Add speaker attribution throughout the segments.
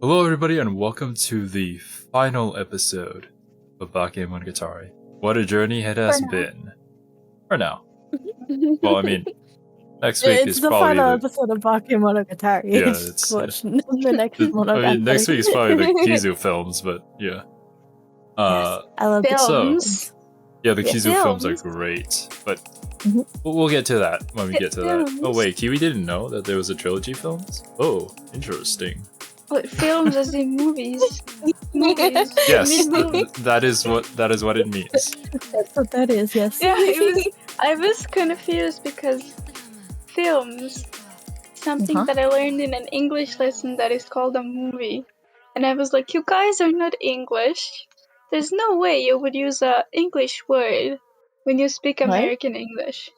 Speaker 1: Hello everybody and welcome to the final episode of Bakemonogatari. What a journey it has been. For now. Well, I mean, next week
Speaker 2: It's
Speaker 1: is
Speaker 2: the
Speaker 1: probably
Speaker 2: final episode of Bakemonogatari.
Speaker 1: Yeah,
Speaker 2: It's the next Monogatari.
Speaker 1: I mean, next week is probably the Kizu films, but yeah.
Speaker 2: Yes, I love
Speaker 1: films.
Speaker 2: So,
Speaker 1: yeah, the Kizu films are great, but we'll get to that when we get to that. Oh wait, Kiwi didn't know that there was a trilogy films? Oh, interesting.
Speaker 3: What films as in movies? Movies.
Speaker 1: Yes, that is what it means.
Speaker 2: That's what that is. Yes.
Speaker 3: Yeah, I was confused because films, something that I learned in an English lesson that is called a movie, and I was like, you guys are not English. There's no way you would use a English word when you speak American English.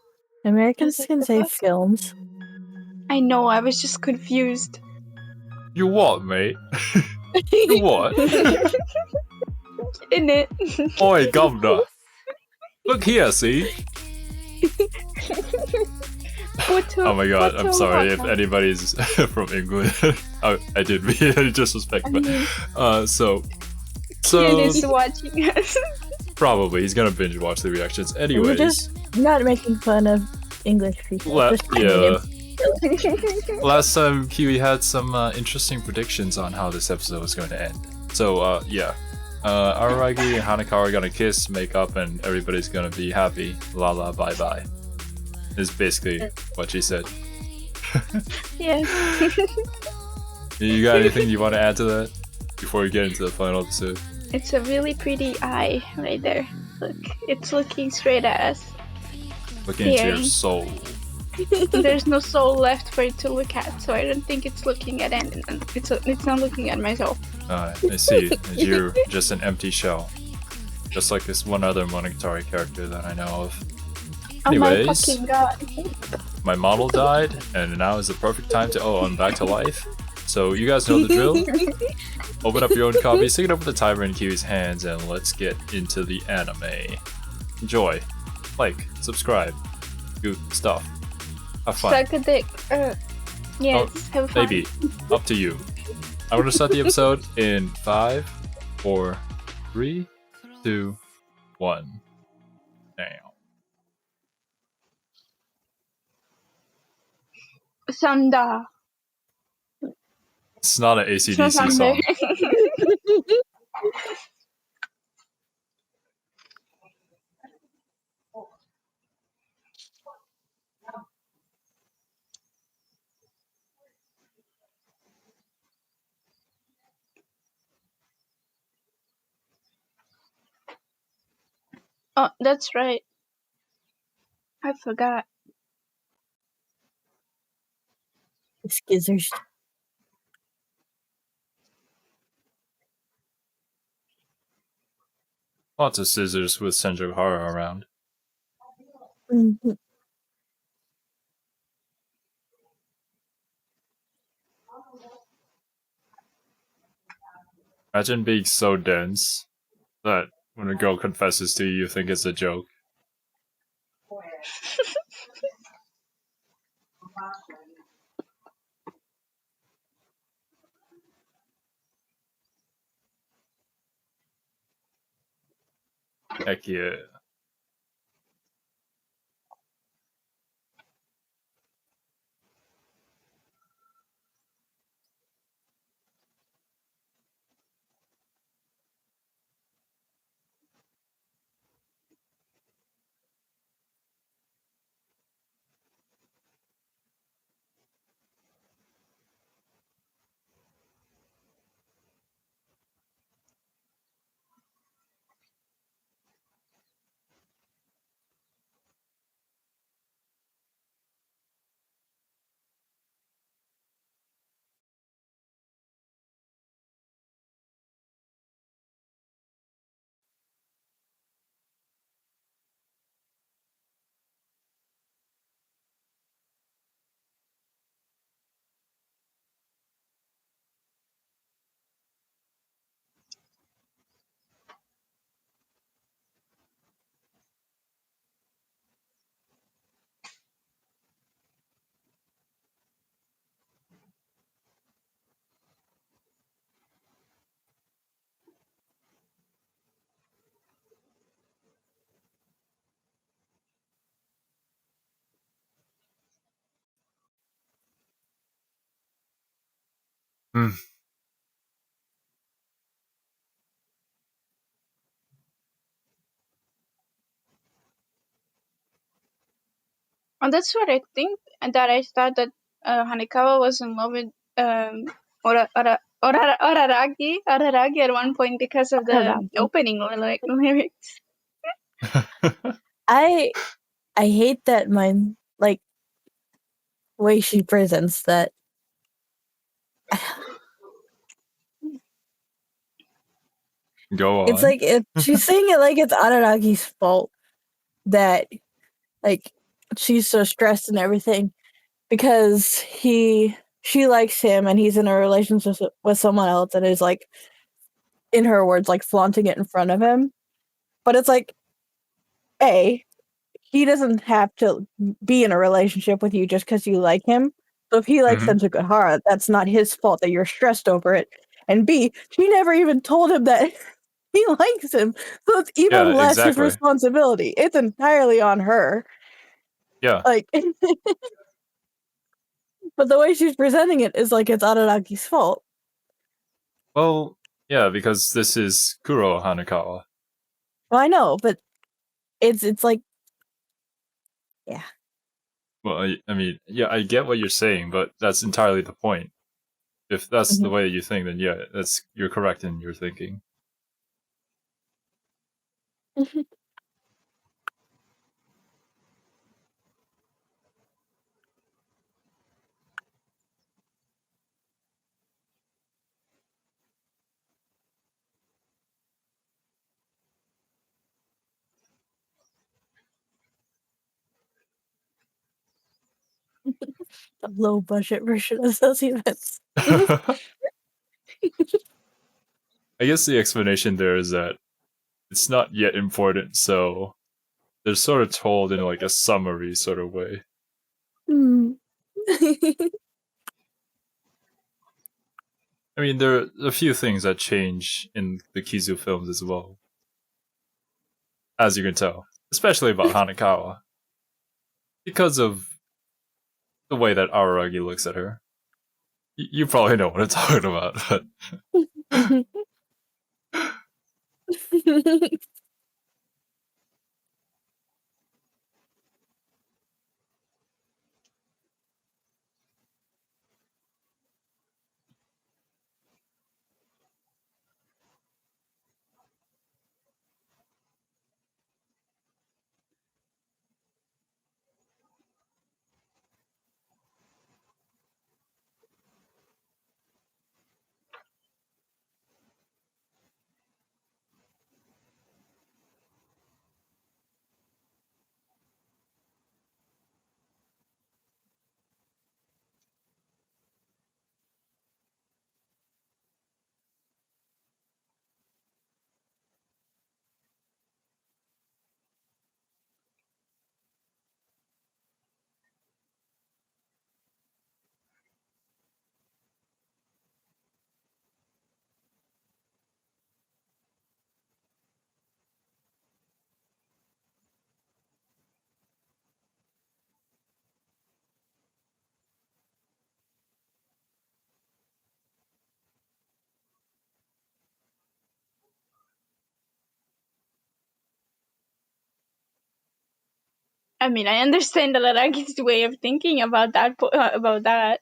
Speaker 2: Americans can say films.
Speaker 3: I know. I was just confused.
Speaker 1: You what, mate? You what?
Speaker 3: In it.
Speaker 1: Oi, governor. Look here, see? Oh my god, I'm sorry if anybody's from England. I did mean disrespect, but so
Speaker 3: Kid is watching us.
Speaker 1: Probably he's gonna binge watch the reactions. Anyways,
Speaker 2: we're just not making fun of English people.
Speaker 1: Yeah. Last time Kiwi had some interesting predictions on how this episode was going to end. So yeah, Araragi and Hanekawa are gonna kiss, make up, and everybody's gonna be happy. La la, bye bye. Is basically what she said.
Speaker 3: Yeah.
Speaker 1: You got anything you want to add to that before we get into the final episode?
Speaker 3: It's a really pretty eye right there. Look, it's looking straight at us.
Speaker 1: Looking into your soul.
Speaker 3: There's no soul left for it to look at, so I don't think it's looking at anything. It's not looking at myself.
Speaker 1: I see. You're just an empty shell. Just like this one other Monogatari character that I know of. Anyways,
Speaker 3: oh my fucking god.
Speaker 1: My model died, and now is the perfect time to I'm back to life. So you guys know the drill. Open up your own copy, stick it over the timer in Kiwi's hands, and let's get into the anime. Enjoy. Like, subscribe, do stuff. Have fun.
Speaker 3: Suck a dick. Yes, have fun.
Speaker 1: Maybe. Up to you. I'm gonna start the episode in 5, 4, 3, 2, 1. Damn.
Speaker 3: Sanda.
Speaker 1: It's not an AC/DC song.
Speaker 3: Oh, that's right. I forgot.
Speaker 2: Skizzers.
Speaker 1: Lots of scissors with Senjohara around. Imagine being so dense that when a girl confesses to you, you think it's a joke. Heck yeah. Hmm.
Speaker 3: And that's what I think, and that I thought that Hanekawa was in love with Araragi at one point because of the
Speaker 2: Araragi.
Speaker 3: opening lyrics.
Speaker 2: I hate that like way she presents that.
Speaker 1: Go
Speaker 2: It's
Speaker 1: on.
Speaker 2: like she's saying it like it's Araragi's fault that like she's so stressed and everything because she likes him and he's in a relationship with someone else and is like, in her words, like flaunting it in front of him. But it's like, A, he doesn't have to be in a relationship with you just because you like him. So if he likes
Speaker 1: Mhm.
Speaker 2: Sensukihara, that's not his fault that you're stressed over it. And B, she never even told him that he likes him. So it's
Speaker 1: Yeah,
Speaker 2: even less his
Speaker 1: exactly.
Speaker 2: responsibility. It's entirely on her.
Speaker 1: Yeah.
Speaker 2: Like, but the way she's presenting it is like it's Araragi's fault.
Speaker 1: Well, yeah, because this is Kuro Hanekawa.
Speaker 2: Well, I know, but it's like, yeah.
Speaker 1: Well, I mean, yeah, I get what you're saying, but that's entirely the point. If that's the
Speaker 2: Mhm.
Speaker 1: way you think, then yeah, you're correct in your thinking.
Speaker 2: A low budget version of those events.
Speaker 1: I guess the explanation there is that it's not yet important, so they're sort of told in like a summary sort of way.
Speaker 2: Hmm.
Speaker 1: I mean, there are a few things that change in the Kizu films as well, as you can tell, especially about Hanekawa, because of the way that Araragi looks at her. You probably know what I'm talking about, but
Speaker 3: I mean, I understand Araragi's way of thinking about that. About that.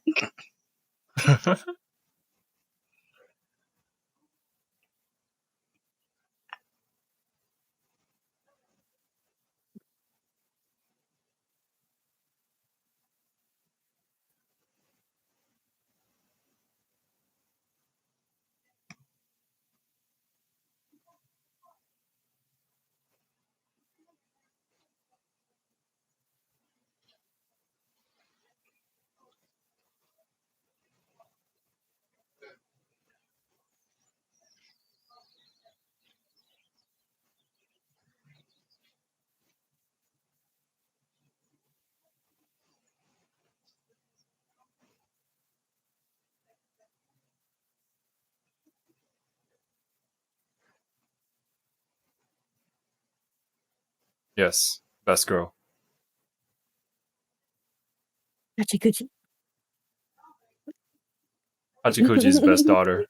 Speaker 1: yes, best girl.
Speaker 2: Gucci Gucci.
Speaker 1: Hachikuji's best daughter.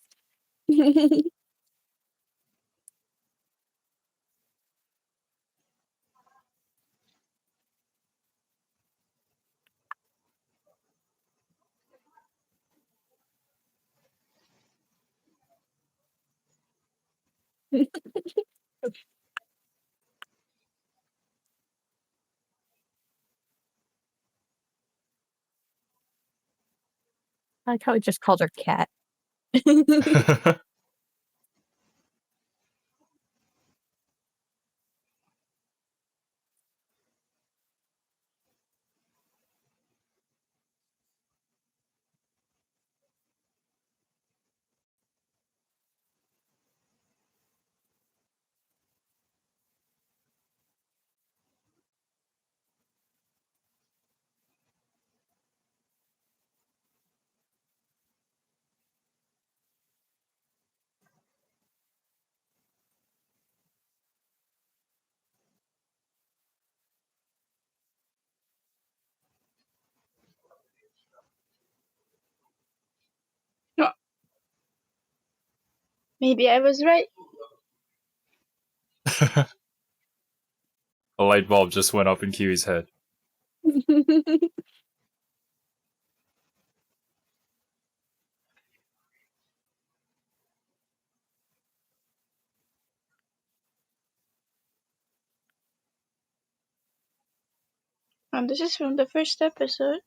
Speaker 2: I like how he just called her cat.
Speaker 3: No. Maybe I was right.
Speaker 1: A light bulb just went up in Kiwi's head.
Speaker 3: And this is from the first episode.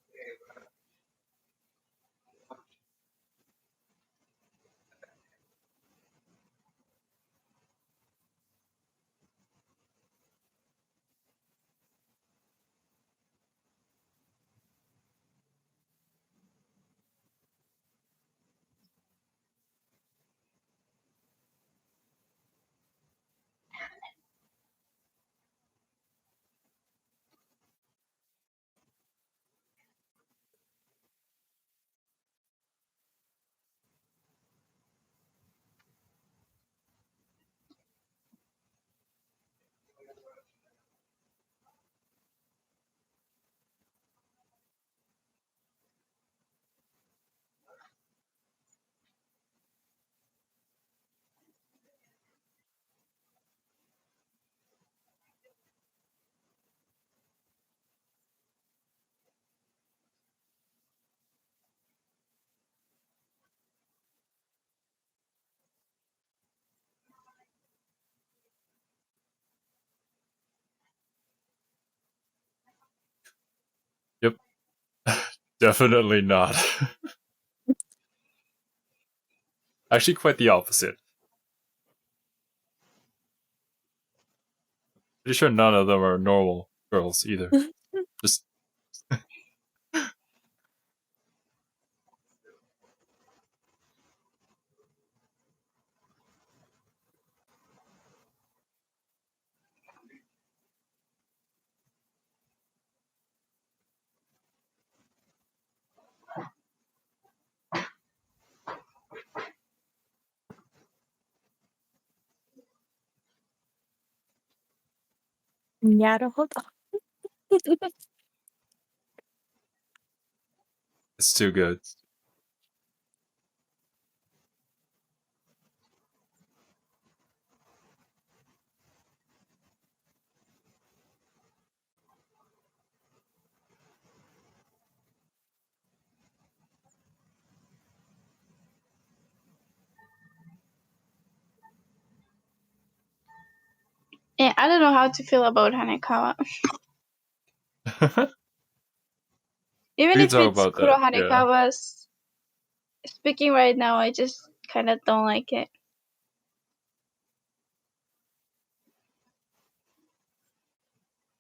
Speaker 1: Yep. Definitely not. Actually, quite the opposite. Pretty sure none of them are normal girls either. Just
Speaker 2: Naruhodo.
Speaker 1: it's too good.
Speaker 3: Yeah, I don't know how to feel about Hanekawa. Even
Speaker 1: We can
Speaker 3: if
Speaker 1: talk
Speaker 3: it's
Speaker 1: about
Speaker 3: Kuro
Speaker 1: that. Yeah.
Speaker 3: Hanekawa's speaking right now, I just kind of don't like it.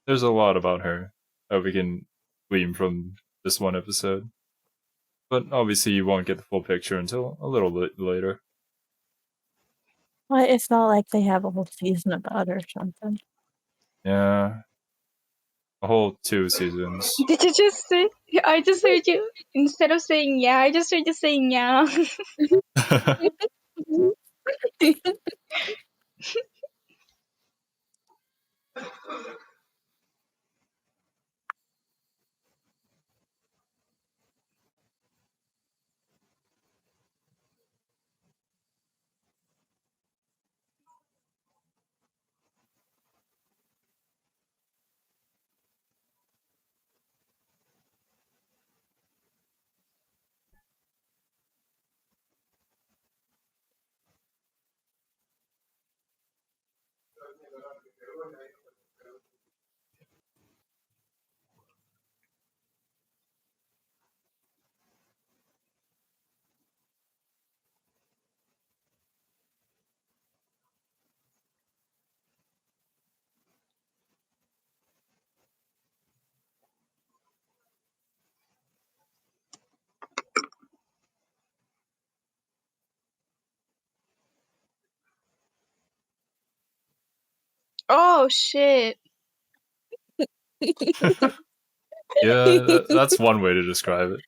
Speaker 1: There's a lot about her that we can glean from this one episode. But obviously, you won't get the full picture until a little bit later.
Speaker 2: Well, it's not like they have a whole season about her or something.
Speaker 1: Yeah. A whole 2 seasons.
Speaker 3: Did you just say? I just heard you. Instead of saying yeah, I just heard you saying yeah. Oh shit.
Speaker 1: Yeah, that's one way to describe it.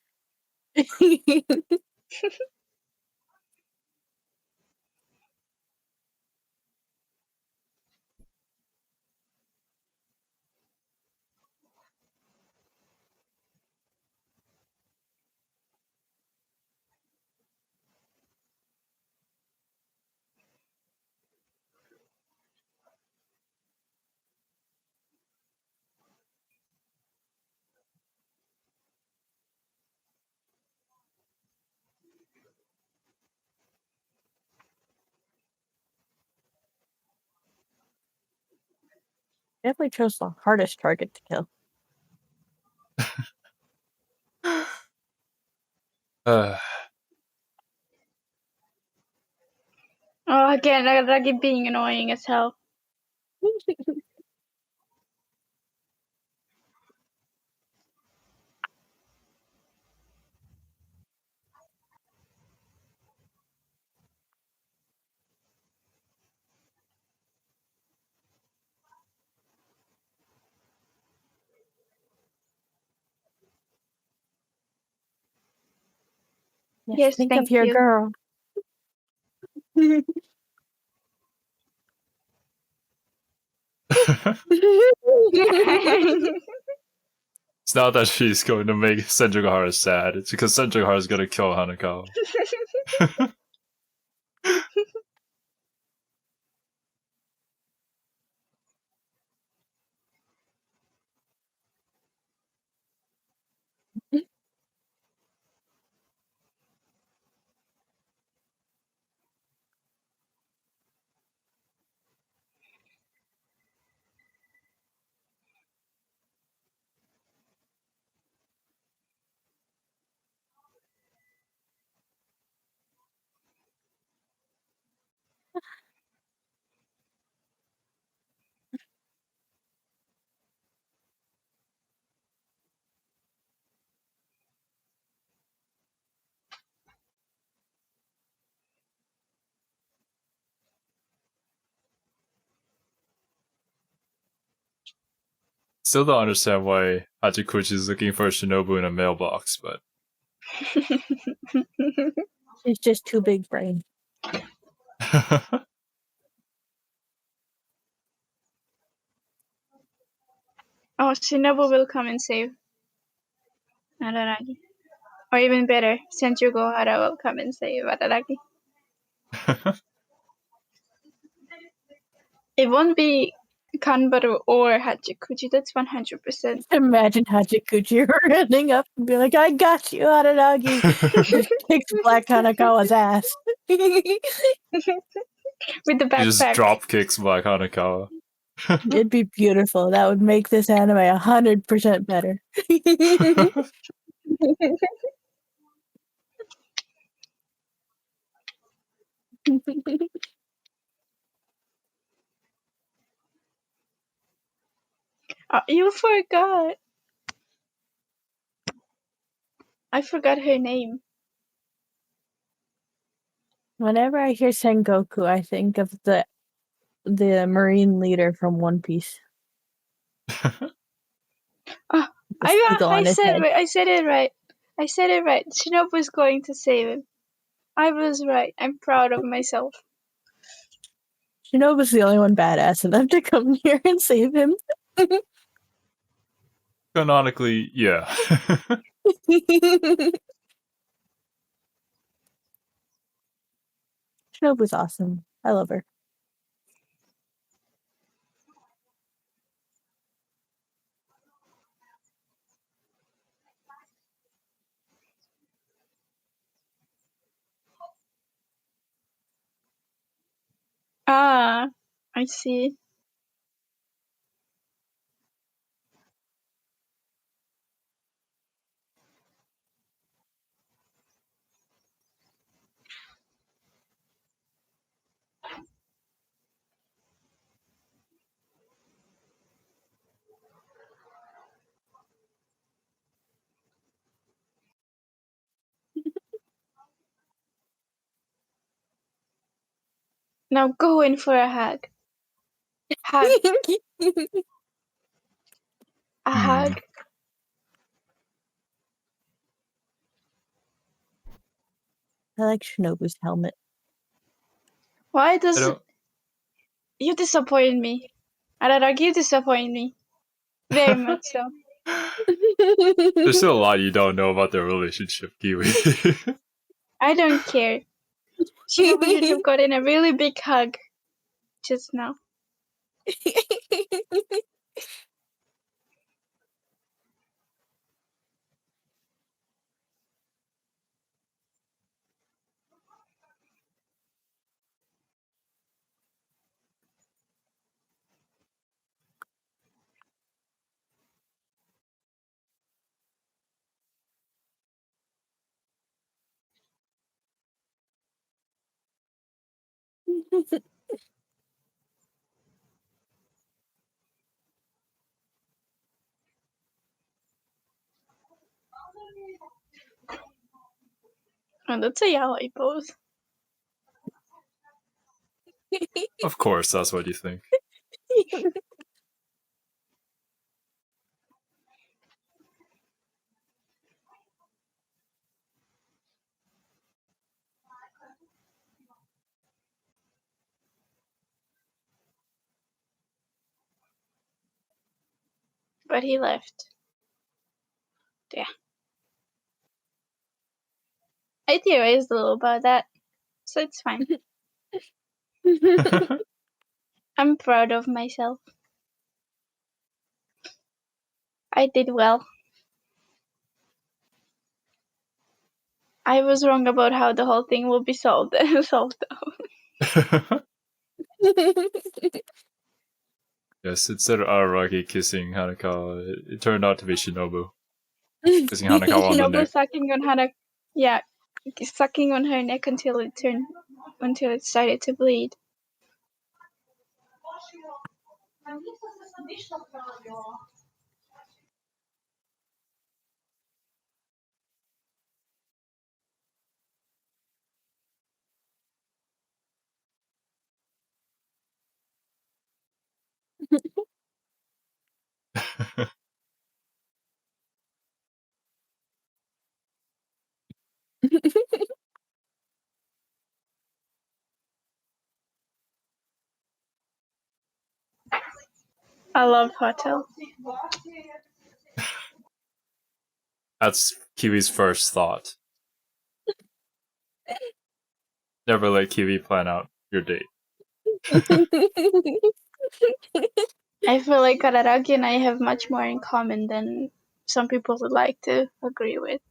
Speaker 2: Definitely chose the hardest target to kill.
Speaker 1: Uh,
Speaker 3: Oh, again, Araragi being annoying as hell. Yes,
Speaker 2: think
Speaker 3: thank
Speaker 2: of your
Speaker 3: you.
Speaker 2: girl.
Speaker 1: it's not that she's going to make Senjugahara sad. It's because Senjugahara is going to kill Hanekawa. Still don't understand why Hachikuchi is looking for Shinobu in a mailbox, but
Speaker 2: She's just too big brain.
Speaker 3: Oh, Shinobu will come and save Araragi. Or even better, Senjugo will come and save Araragi. It won't be Kanbaru or Hachikuchi, that's 100%.
Speaker 2: Imagine Hachikuchi running up and be like, I got you, Araragi. Just kicks Black Hanekawa's ass.
Speaker 3: With the
Speaker 1: he just
Speaker 3: backpack.
Speaker 1: drop kicks Black Hanekawa.
Speaker 2: It'd be beautiful. That would make this anime 100% better.
Speaker 3: Oh, you forgot. I forgot her name.
Speaker 2: Whenever I hear Sengoku, I think of the marine leader from One Piece.
Speaker 3: Oh,
Speaker 2: The seagull on his head.
Speaker 3: I said it right. I said it right. Shinobu is going to save him. I was right. I'm proud of myself.
Speaker 2: Shinobu's the only one badass enough to come here and save him.
Speaker 1: Canonically, yeah.
Speaker 2: Shinobu's awesome. I love her.
Speaker 3: Ah, I see. Now go in for a hug. Hug. A
Speaker 1: Hmm.
Speaker 3: hug.
Speaker 2: I like Shinobu's helmet.
Speaker 3: Why
Speaker 1: I
Speaker 3: does
Speaker 1: don't.
Speaker 3: you disappoint me? Araragi, you disappoint me. Very much so.
Speaker 1: There's still a lot you don't know about their relationship, Kiwi.
Speaker 3: I don't care. Shinobu should have gotten a really big hug just now. Oh, that's a yaoi pose.
Speaker 1: Of course, that's what you think.
Speaker 3: But he left. Yeah. I theorized a little about that, so it's fine. I'm proud of myself. I did well. I was wrong about how the whole thing will be solved. solved though.
Speaker 1: Yes, instead of Araragi kissing Hanekawa, it turned out to be Shinobu kissing Hanekawa on the
Speaker 3: Shinobu
Speaker 1: neck.
Speaker 3: sucking on sucking on her neck until it started to bleed. I love Hotel.
Speaker 1: That's Kiwi's first thought. Never let Kiwi plan out your date.
Speaker 3: I feel like Araragi and I have much more in common than some people would like to agree with.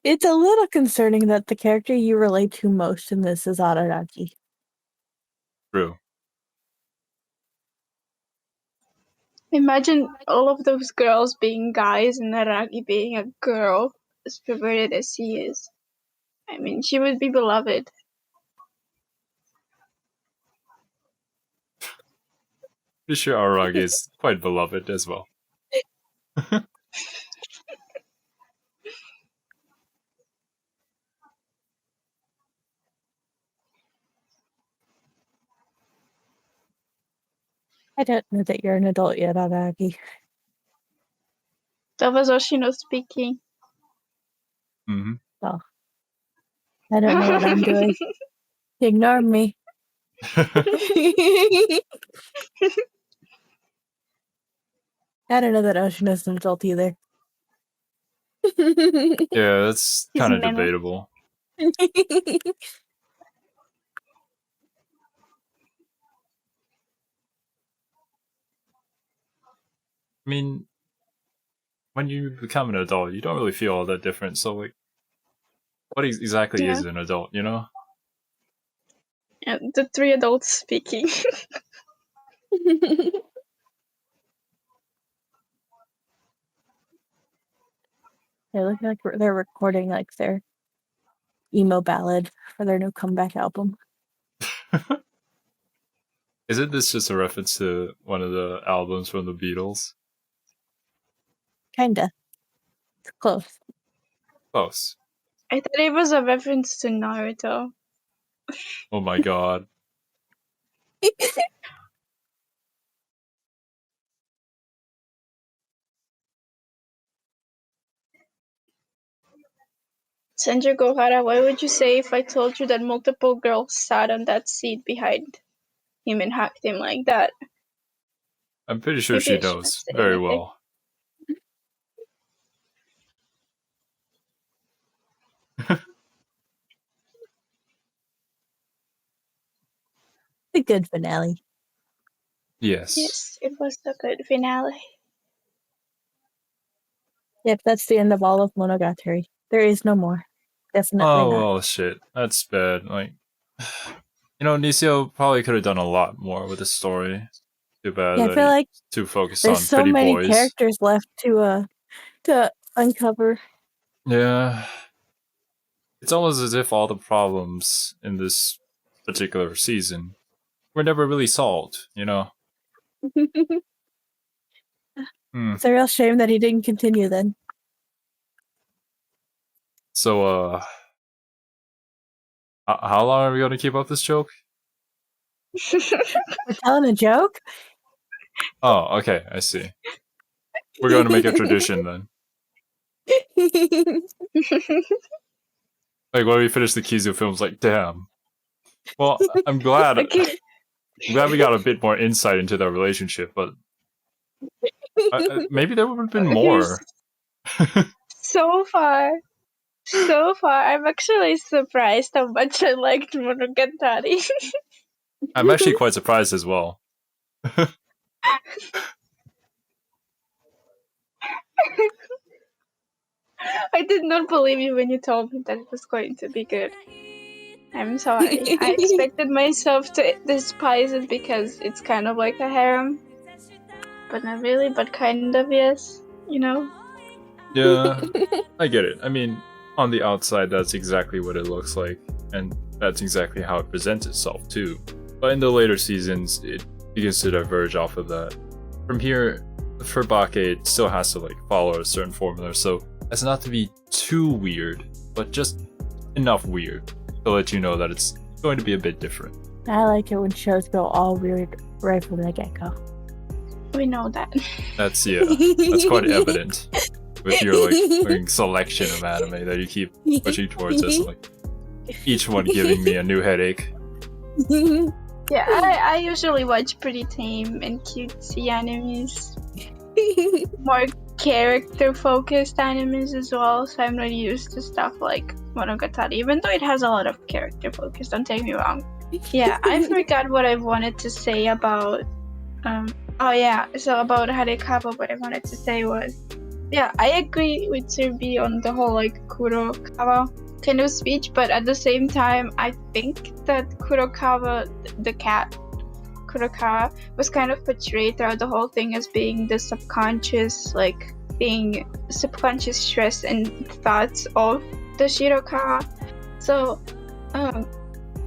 Speaker 2: It's a little concerning that the character you relate to most in this is Araragi.
Speaker 1: True.
Speaker 3: Imagine all of those girls being guys and Araragi being a girl, as perverted as he is. I mean, she would be beloved.
Speaker 1: Pretty sure Araragi is quite beloved as well.
Speaker 2: I don't know that you're an adult yet, Araragi.
Speaker 3: That was Oshino speaking.
Speaker 1: Mm-hmm.
Speaker 2: Oh. I don't know what I'm doing. Ignore me. I don't know that Oshino's an adult either.
Speaker 1: Yeah, that's
Speaker 3: He's
Speaker 1: kind of
Speaker 3: an animal.
Speaker 1: debatable. I mean, when you become an adult, you don't really feel all that different. So, like, what exactly
Speaker 3: Yeah.
Speaker 1: is an adult, you know?
Speaker 3: Yeah, the three adults speaking.
Speaker 2: They look like they're recording like their emo ballad for their new comeback album.
Speaker 1: Isn't this just a reference to one of the albums from the Beatles?
Speaker 2: Kinda. It's close.
Speaker 1: Close.
Speaker 3: I thought it was a reference to Naruto.
Speaker 1: Oh my god.
Speaker 3: Senju Gohara, what would you say if I told you that multiple girls sat on that seat behind him and hugged him like that?
Speaker 1: I'm pretty sure
Speaker 3: Maybe
Speaker 1: she
Speaker 3: I shouldn't
Speaker 1: knows
Speaker 3: say
Speaker 1: very
Speaker 3: anything.
Speaker 1: well.
Speaker 2: A good finale.
Speaker 1: Yes.
Speaker 3: Yes, it was a good finale.
Speaker 2: Yep, that's the end of all of Monogatari. There is no more. Definitely
Speaker 1: Oh,
Speaker 2: not.
Speaker 1: well, shit. That's bad. Like, you know, Nisio probably could have done a lot more with the story. Too bad
Speaker 2: Yeah, I
Speaker 1: that
Speaker 2: feel
Speaker 1: he's
Speaker 2: like
Speaker 1: too focused
Speaker 2: there's
Speaker 1: on
Speaker 2: so
Speaker 1: pretty
Speaker 2: many
Speaker 1: boys.
Speaker 2: characters left to uncover.
Speaker 1: Yeah. It's almost as if all the problems in this particular season were never really solved, you know?
Speaker 2: It's a real shame that he didn't continue then.
Speaker 1: So, how long are we going to keep up this joke?
Speaker 2: We're telling a joke?
Speaker 1: Oh, okay, I see. We're going to make a tradition then. Like, when we finish the Kizu films, like, damn. Well, I'm glad.
Speaker 3: Okay.
Speaker 1: I'm glad we got a bit more insight into their relationship, but maybe there would have been more.
Speaker 3: So far, I'm actually surprised how much I liked Monogatari.
Speaker 1: I'm actually quite surprised as well.
Speaker 3: I did not believe you when you told me that it was going to be good. I'm sorry. I expected myself to despise it because it's kind of like a harem. But not really, but kind of, yes. You know?
Speaker 1: Yeah, I get it. I mean, on the outside, that's exactly what it looks like, and that's exactly how it presents itself too. But in the later seasons, it begins to diverge off of that. From here, for Bake, it still has to like follow a certain formula, so as not to be too weird, but just enough weird to let you know that it's going to be a bit different.
Speaker 2: I like it when shows go all weird right from the get-go.
Speaker 3: We know that.
Speaker 1: That's that's quite evident with your like selection of anime that you keep pushing towards us, like each one giving me a new headache.
Speaker 3: Yeah, I usually watch pretty tame and cutesy animes. More character-focused animes as well, so I'm not used to stuff like Monogatari, even though it has a lot of character focus, don't take me wrong. Yeah, I forgot what I wanted to say about so about Hanekawa, what I wanted to say was, yeah, I agree with Surbi on the whole like Kurokawa kind of speech, but at the same time, I think that Kurokawa, the cat Kurokawa, was kind of portrayed throughout the whole thing as being the subconscious, like being subconscious stress and thoughts of the Shirokawa. So,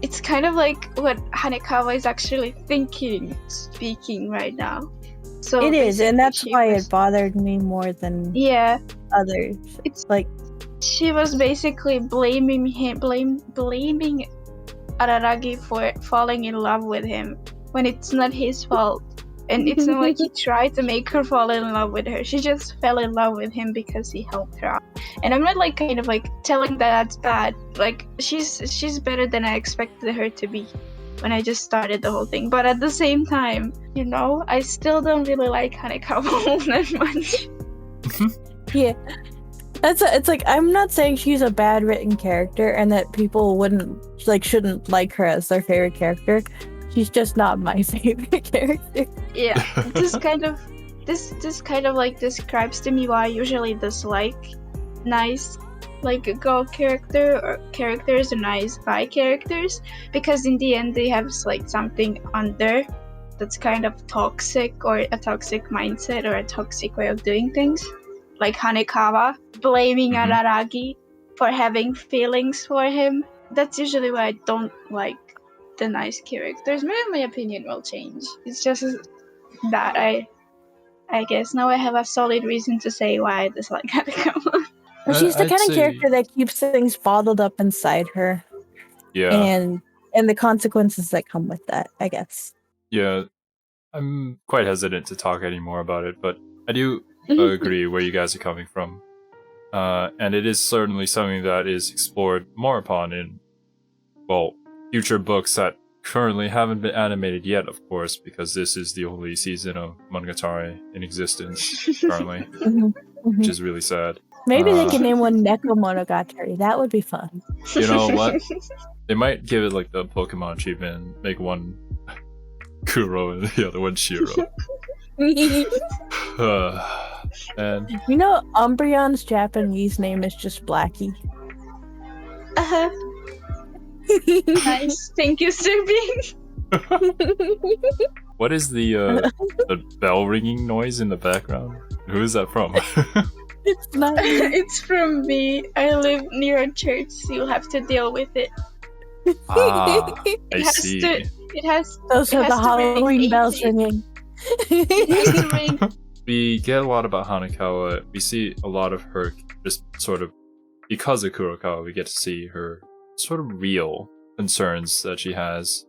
Speaker 3: it's kind of like what Hanekawa is actually thinking, speaking right now. So
Speaker 2: it is, and that's why
Speaker 3: it
Speaker 2: bothered me more than others.
Speaker 3: It's
Speaker 2: like
Speaker 3: she was basically blaming Araragi for falling in love with him when it's not his fault. And it's not like he tried to make her fall in love with her. She just fell in love with him because he helped her out. And I'm not like kind of like telling that that's bad. Like she's better than I expected her to be when I just started the whole thing. But at the same time, you know, I still don't really like Hanekawa that much.
Speaker 2: Yeah. It's like, I'm not saying she's a bad written character and that people shouldn't like her as their favorite character. She's just not my favorite character.
Speaker 3: Yeah, this kind of like describes to me why I usually dislike nice like girl character or characters or nice guy characters, because in the end they have like something under that's kind of toxic, or a toxic mindset or a toxic way of doing things. Like Hanekawa blaming Araragi for having feelings for him. That's usually why I don't like the nice characters. Maybe my opinion will change. It's just that I guess now I have a solid reason to say why I dislike Hanekawa.
Speaker 2: She's the kind of character that keeps things bottled up inside her.
Speaker 1: Yeah.
Speaker 2: And and the consequences that come with that, I guess.
Speaker 1: Yeah, I'm quite hesitant to talk anymore about it, but I do agree where you guys are coming from. And it is certainly something that is explored more upon in, well, future books that currently haven't been animated yet, of course, because this is the only season of Monogatari in existence currently, which is really sad.
Speaker 2: Maybe they can name one Bakemonogatari. That would be fun.
Speaker 1: You know what? They might give it like the Pokemon achievement and make one Kuro and the other one Shiro. And
Speaker 2: You know, Umbreon's Japanese name is just Blackie.
Speaker 3: Nice. Thank you, Sir Bean.
Speaker 1: what is the bell ringing noise in the background? Who is that from?
Speaker 2: It's not.
Speaker 3: It's from me. I live near a church, so you'll have to deal with it.
Speaker 1: Ah, I
Speaker 3: It has
Speaker 1: see.
Speaker 3: to. It has.
Speaker 2: Those
Speaker 3: it
Speaker 2: are
Speaker 3: has
Speaker 2: the
Speaker 3: to ring
Speaker 2: Halloween bells
Speaker 3: 80.
Speaker 2: ringing.
Speaker 3: It has to ring.
Speaker 1: We get a lot about Hanekawa. We see a lot of her just sort of, because of Kurokawa, we get to see her sort of real concerns that she has.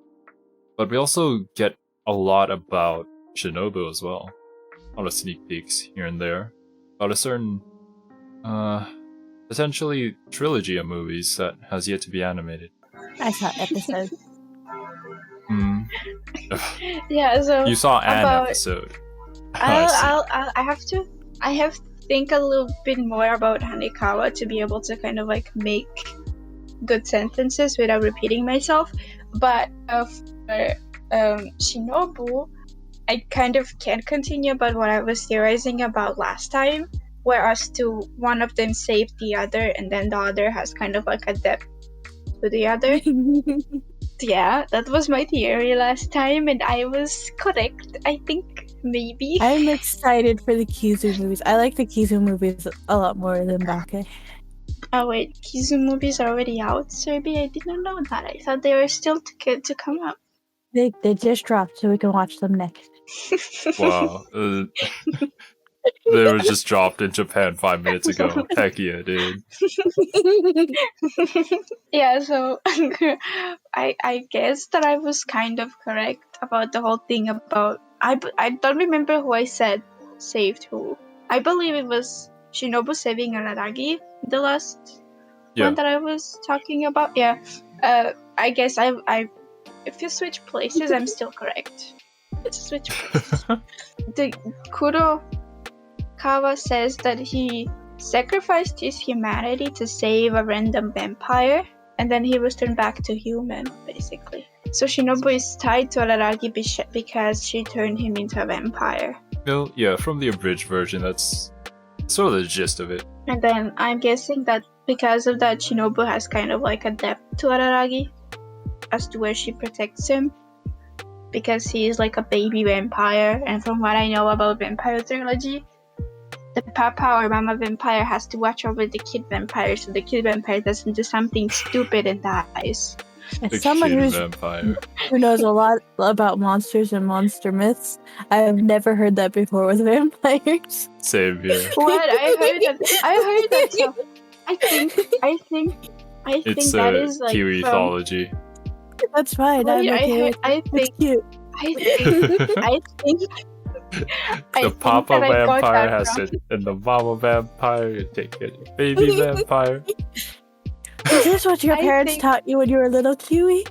Speaker 1: But we also get a lot about Shinobu as well. A lot of sneak peeks here and there. About a certain, potentially trilogy of movies that has yet to be animated.
Speaker 2: I saw episodes.
Speaker 3: Yeah. So
Speaker 1: You saw an
Speaker 3: about-
Speaker 1: episode. I see.
Speaker 3: I have to think a little bit more about Hanekawa to be able to kind of like make good sentences without repeating myself. But for Shinobu, I kind of can't continue about what I was theorizing about last time, where as to one of them saved the other and then the other has kind of like a debt to the other. Yeah, that was my theory last time and I was correct, I think, maybe.
Speaker 2: I'm excited for the Kizu movies. I like the Kizu movies a lot more than Bake.
Speaker 3: Oh wait, Kizu movies are already out, Serbi? I didn't know that. I thought they were still to come out.
Speaker 2: They just dropped, so we can watch them next.
Speaker 1: Wow. They were just dropped in Japan 5 minutes ago. Heck yeah, dude.
Speaker 3: Yeah, so I guess that I was kind of correct about the whole thing about I don't remember who I said saved who. I believe it was Shinobu saving Araragi, the last one that I was talking about. Yeah. I guess I if you switch places, I'm still correct. Let's switch places. The Kurokawa says that he sacrificed his humanity to save a random vampire, and then he was turned back to human, basically. So Shinobu is tied to Araragi because she turned him into a vampire.
Speaker 1: Well, yeah, from the abridged version, that's sort of the gist of it.
Speaker 3: And then I'm guessing that because of that, Shinobu has kind of like a debt to Araragi as to where she protects him, because he is like a baby vampire, and from what I know about vampire trilogy, the papa or mama vampire has to watch over the kid vampire so the kid vampire doesn't do something stupid and dies.
Speaker 1: The
Speaker 2: As someone
Speaker 1: kid
Speaker 2: who
Speaker 1: vampire.
Speaker 2: knows a lot about monsters and monster myths, I have never heard that before with vampires.
Speaker 1: Same here.
Speaker 3: What? I heard that stuff. I think
Speaker 1: It's
Speaker 3: that
Speaker 1: a
Speaker 3: is like
Speaker 1: Kiwi
Speaker 3: from,
Speaker 1: mythology.
Speaker 2: That's fine. I'm okay with
Speaker 3: I think
Speaker 2: it's cute.
Speaker 3: I think
Speaker 1: The papa
Speaker 3: that I got
Speaker 1: vampire
Speaker 3: that
Speaker 1: has
Speaker 3: from-
Speaker 1: it, and the mama vampire take it. Baby vampire.
Speaker 2: Is this what your
Speaker 3: I
Speaker 2: parents
Speaker 3: think-
Speaker 2: taught you when you were a little Kiwi?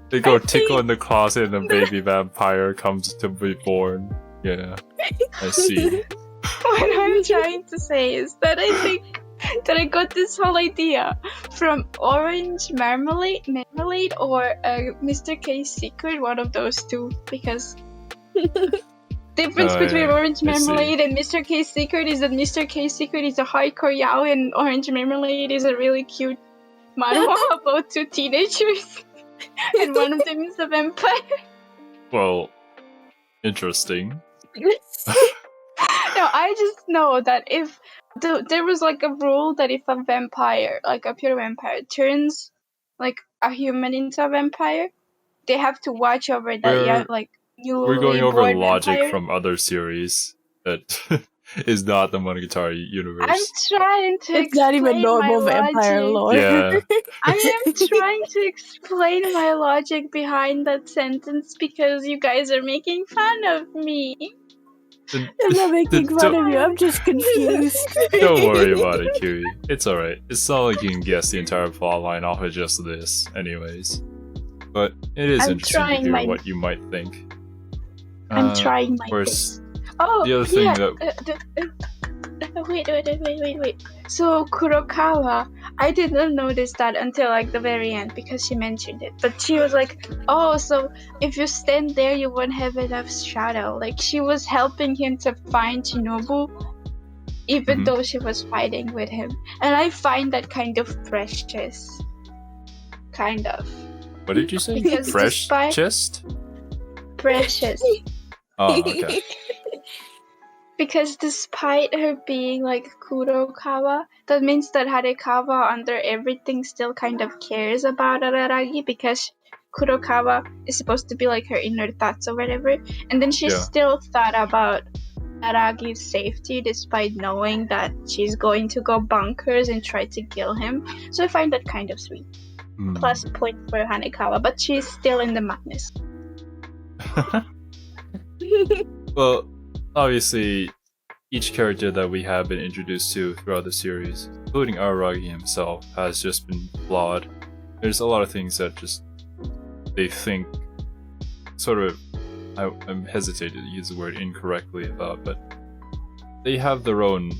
Speaker 1: They go
Speaker 3: I
Speaker 1: tickle
Speaker 3: think-
Speaker 1: in the closet, and the baby vampire comes to be born. Yeah, I see.
Speaker 3: What I'm trying to say is that I think that I got this whole idea from Orange Marmalade or Mr. K's Secret, one of those two, because difference
Speaker 1: Oh,
Speaker 3: between
Speaker 1: yeah,
Speaker 3: Orange
Speaker 1: I see.
Speaker 3: Marmalade and Mr. K's Secret is that Mr. K's Secret is a hardcore yaoi and Orange Marmalade is a really cute manhwa about two teenagers and one of them is a vampire.
Speaker 1: Well, interesting.
Speaker 3: No, I just know that if there was like a rule that if a vampire, like a pure vampire, turns like a human into a vampire, they have to watch over that
Speaker 1: We're
Speaker 3: like newly
Speaker 1: We're going over
Speaker 3: born
Speaker 1: logic
Speaker 3: vampire.
Speaker 1: from other series that is not the Monogatari
Speaker 3: I'm
Speaker 1: universe.
Speaker 3: trying to
Speaker 2: It's not even
Speaker 3: explain
Speaker 2: normal
Speaker 3: my
Speaker 2: vampire
Speaker 3: logic.
Speaker 2: lore.
Speaker 1: Yeah.
Speaker 3: I am trying to explain my logic behind that sentence because you guys are making fun of me.
Speaker 1: Then-
Speaker 2: I'm not making fun
Speaker 1: don't,
Speaker 2: of you. I'm just confused.
Speaker 1: don't worry about it, Kiwi. It's alright. It's not like you can guess the entire plotline off of just this, anyways. But it is
Speaker 3: I'm
Speaker 1: interesting to
Speaker 3: trying
Speaker 1: hear
Speaker 3: my-
Speaker 1: what you might think.
Speaker 3: I'm trying my
Speaker 1: Of course,
Speaker 3: best. Oh,
Speaker 1: the other thing
Speaker 3: yeah.
Speaker 1: that-
Speaker 3: Wait. So Kurokawa, I did not notice that until like the very end because she mentioned it. But she was like, "Oh, so if you stand there, you won't have enough shadow." Like she was helping him to find Shinobu, even
Speaker 1: Mhm.
Speaker 3: though she was fighting with him. And I find that kind of precious. Kind of
Speaker 1: What did you say?
Speaker 3: Because
Speaker 1: Fresh
Speaker 3: despite-
Speaker 1: chest?
Speaker 3: precious.
Speaker 1: Oh, okay.
Speaker 3: Because despite her being like Kurokawa, that means that Hanekawa under everything still kind of cares about Araragi because Kurokawa is supposed to be like her inner thoughts or whatever. And then she
Speaker 1: Yeah.
Speaker 3: still thought about Aragi's safety despite knowing that she's going to go bonkers and try to kill him. So I find that kind of sweet.
Speaker 1: Hmm.
Speaker 3: Plus point for Hanekawa, but she's still in the madness.
Speaker 1: Well, obviously, each character that we have been introduced to throughout the series, including Araragi himself, has just been flawed. There's a lot of things that just they think sort of I'm hesitated to use the word incorrectly about, but they have their own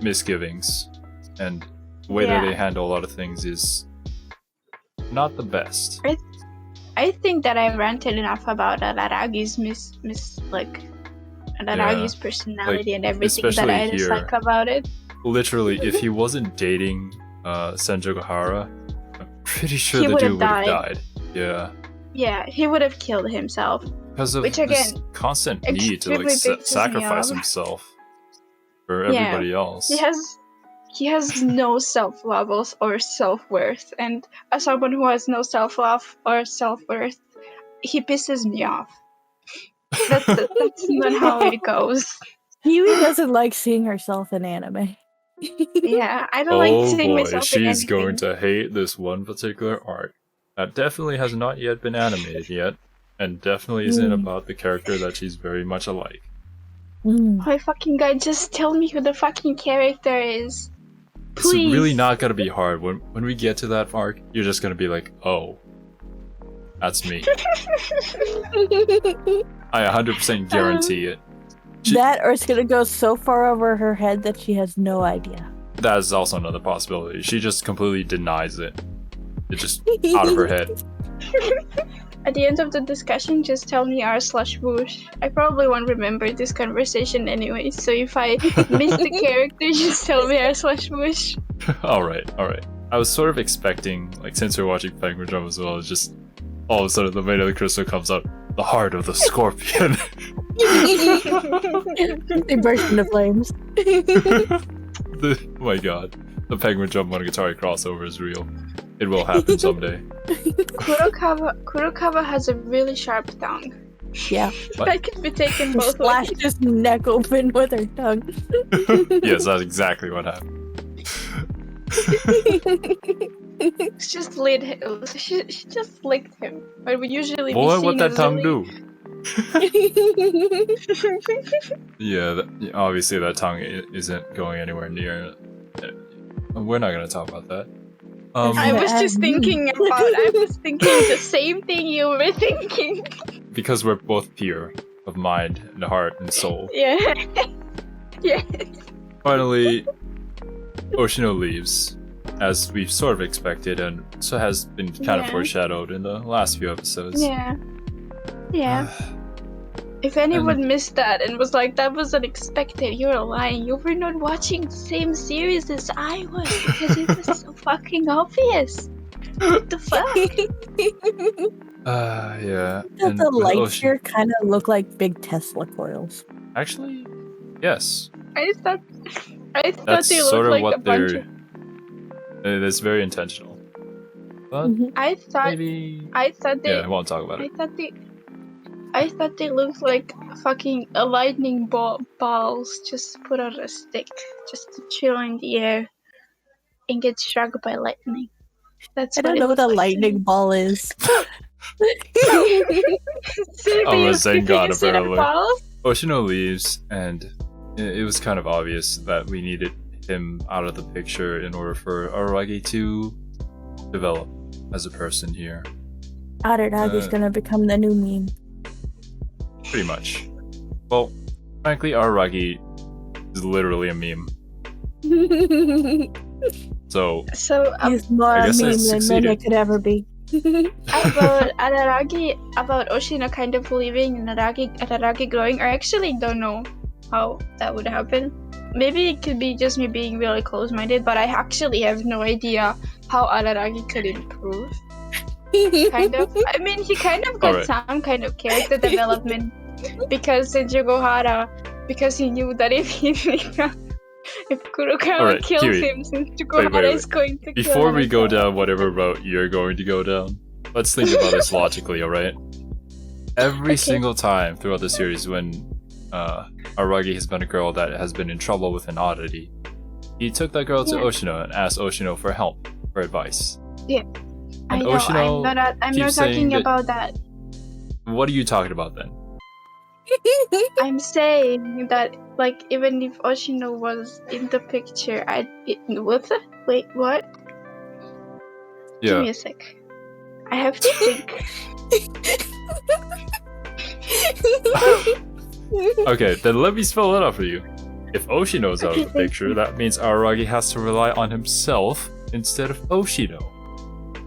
Speaker 1: misgivings, and the way that
Speaker 3: Yeah.
Speaker 1: they handle a lot of things is not the best.
Speaker 3: I think that I ranted enough about Araragi's Araragi's personality and everything that
Speaker 1: especially
Speaker 3: I
Speaker 1: here.
Speaker 3: dislike about it.
Speaker 1: Literally, if he wasn't dating Senjougahara, I'm pretty sure
Speaker 3: He
Speaker 1: the
Speaker 3: would've
Speaker 1: dude would have
Speaker 3: died.
Speaker 1: died. Yeah.
Speaker 3: Yeah, he would have killed himself.
Speaker 1: Because of
Speaker 3: Which,
Speaker 1: this
Speaker 3: again,
Speaker 1: constant need to like
Speaker 3: extremely pisses me
Speaker 1: sacrifice
Speaker 3: off.
Speaker 1: himself for
Speaker 3: Yeah.
Speaker 1: everybody else.
Speaker 3: He has no self-love or self-worth, and as someone who has no self-love or self-worth, he pisses me off. That's not how it goes.
Speaker 2: Kiwi doesn't like seeing herself in anime.
Speaker 3: Yeah, I don't like
Speaker 1: Oh
Speaker 3: seeing
Speaker 1: boy,
Speaker 3: myself in
Speaker 1: she's
Speaker 3: anything.
Speaker 1: going to hate this one particular arc. That definitely has not yet been animated yet, and definitely isn't about the character that she's very much alike.
Speaker 2: Mm.
Speaker 3: Oh my fucking god, just tell me who the fucking character is.
Speaker 1: It's
Speaker 3: Please.
Speaker 1: really not gonna be hard. When we get to that arc, you're just gonna be like, oh, that's me. I 100% guarantee it.
Speaker 2: That or it's gonna go so far over her head that she has no idea.
Speaker 1: That is also another possibility. She just completely denies it. It's just out of her head.
Speaker 3: At the end of the discussion, just tell me r/whoosh. I probably won't remember this conversation anyway, so if I miss the character, just tell me r/whoosh.
Speaker 1: Alright. I was sort of expecting, like, since we're watching Penguin Drum as well, just all of a sudden the Maid of the Crystal comes out, the heart of the scorpion.
Speaker 2: They burst into flames.
Speaker 1: Oh my god. The Penguin Drum Monogatari crossover is real. It will happen someday.
Speaker 3: Kurokawa has a really sharp tongue.
Speaker 2: Yeah.
Speaker 1: What?
Speaker 3: That can be taken
Speaker 2: She
Speaker 3: both ways.
Speaker 2: slashed his neck open with her tongue.
Speaker 1: Yes, that's exactly what happened.
Speaker 3: She just lit him. She just licked him. But we usually be
Speaker 1: Boy,
Speaker 3: seen
Speaker 1: what that
Speaker 3: as
Speaker 1: tongue
Speaker 3: really-
Speaker 1: do? Yeah, obviously that tongue isn't going anywhere near. We're not gonna talk about that.
Speaker 3: I was just thinking the same thing you were thinking.
Speaker 1: Because we're both pure of mind and heart and soul.
Speaker 3: Yeah. Yeah.
Speaker 1: Finally, Oshino leaves, as we've sort of expected, and so has been kind of
Speaker 3: Yeah.
Speaker 1: foreshadowed in the last few episodes.
Speaker 3: Yeah. Yeah. If anyone missed that and was like, that was unexpected, you're lying. You were not watching the same series as I was because it was so fucking obvious. What the fuck?
Speaker 1: Yeah.
Speaker 2: Does
Speaker 1: and
Speaker 2: the
Speaker 1: with
Speaker 2: lights
Speaker 1: Oshi-
Speaker 2: here kind of look like big Tesla coils?
Speaker 1: Actually, yes.
Speaker 3: I thought
Speaker 1: That's
Speaker 3: they
Speaker 1: sort
Speaker 3: looked
Speaker 1: of
Speaker 3: like
Speaker 1: what
Speaker 3: a bunch
Speaker 1: they're.
Speaker 3: of.
Speaker 1: It is very intentional. But
Speaker 2: Mhm.
Speaker 3: I thought
Speaker 1: maybe.
Speaker 3: they.
Speaker 1: Yeah, I won't talk about
Speaker 3: I
Speaker 1: it.
Speaker 3: thought they. I thought they looked like fucking lightning balls just put on a stick, just to chill in the air and get struck by lightning. That's
Speaker 2: I
Speaker 3: what
Speaker 2: don't
Speaker 3: it
Speaker 2: know what
Speaker 3: looked
Speaker 2: a
Speaker 3: like to me.
Speaker 2: lightning ball is.
Speaker 3: So
Speaker 1: I'm a
Speaker 3: you
Speaker 1: Zengon,
Speaker 3: see that
Speaker 1: apparently.
Speaker 3: balls?
Speaker 1: Oshino leaves, and it was kind of obvious that we needed him out of the picture in order for Araragi to develop as a person here.
Speaker 2: Araragi's gonna become the new meme.
Speaker 1: Pretty much. Well, frankly, Araragi is literally a meme. So,
Speaker 3: So
Speaker 2: He's more
Speaker 1: I
Speaker 2: a
Speaker 1: guess I
Speaker 2: meme than Meme
Speaker 1: succeeded.
Speaker 2: could ever be.
Speaker 3: about Araragi, about Oshino kind of leaving and Araragi growing, I actually don't know how that would happen. Maybe it could be just me being really close-minded, but I actually have no idea how Araragi could improve. Kind of. I mean, he kind of got
Speaker 1: Alright.
Speaker 3: some kind of character development because Jugohara, because he knew that if Kurokawa
Speaker 1: Alright,
Speaker 3: kills
Speaker 1: Kiwi.
Speaker 3: him, since Jugohara
Speaker 1: wait.
Speaker 3: is going to kill
Speaker 1: Before we go
Speaker 3: Hanekawa.
Speaker 1: down whatever route you're going to go down, let's think about this logically, alright? Every
Speaker 3: Okay.
Speaker 1: single time throughout the series when Araragi has been a girl that has been in trouble with an oddity, he took that girl to
Speaker 3: Yeah.
Speaker 1: Oshino and asked Oshino for help, for advice.
Speaker 3: I
Speaker 1: And
Speaker 3: know,
Speaker 1: Oshino
Speaker 3: I'm not
Speaker 1: keeps saying
Speaker 3: talking
Speaker 1: that-
Speaker 3: about that.
Speaker 1: What are you talking about then?
Speaker 3: I'm saying that, like, even if Oshino was in the picture, Wait, what? Give me
Speaker 1: Yeah.
Speaker 3: a sec. I have to think.
Speaker 1: Okay, then let me spell it out for you. If Oshino's out of the picture, that means Araragi has to rely on himself instead of Oshino.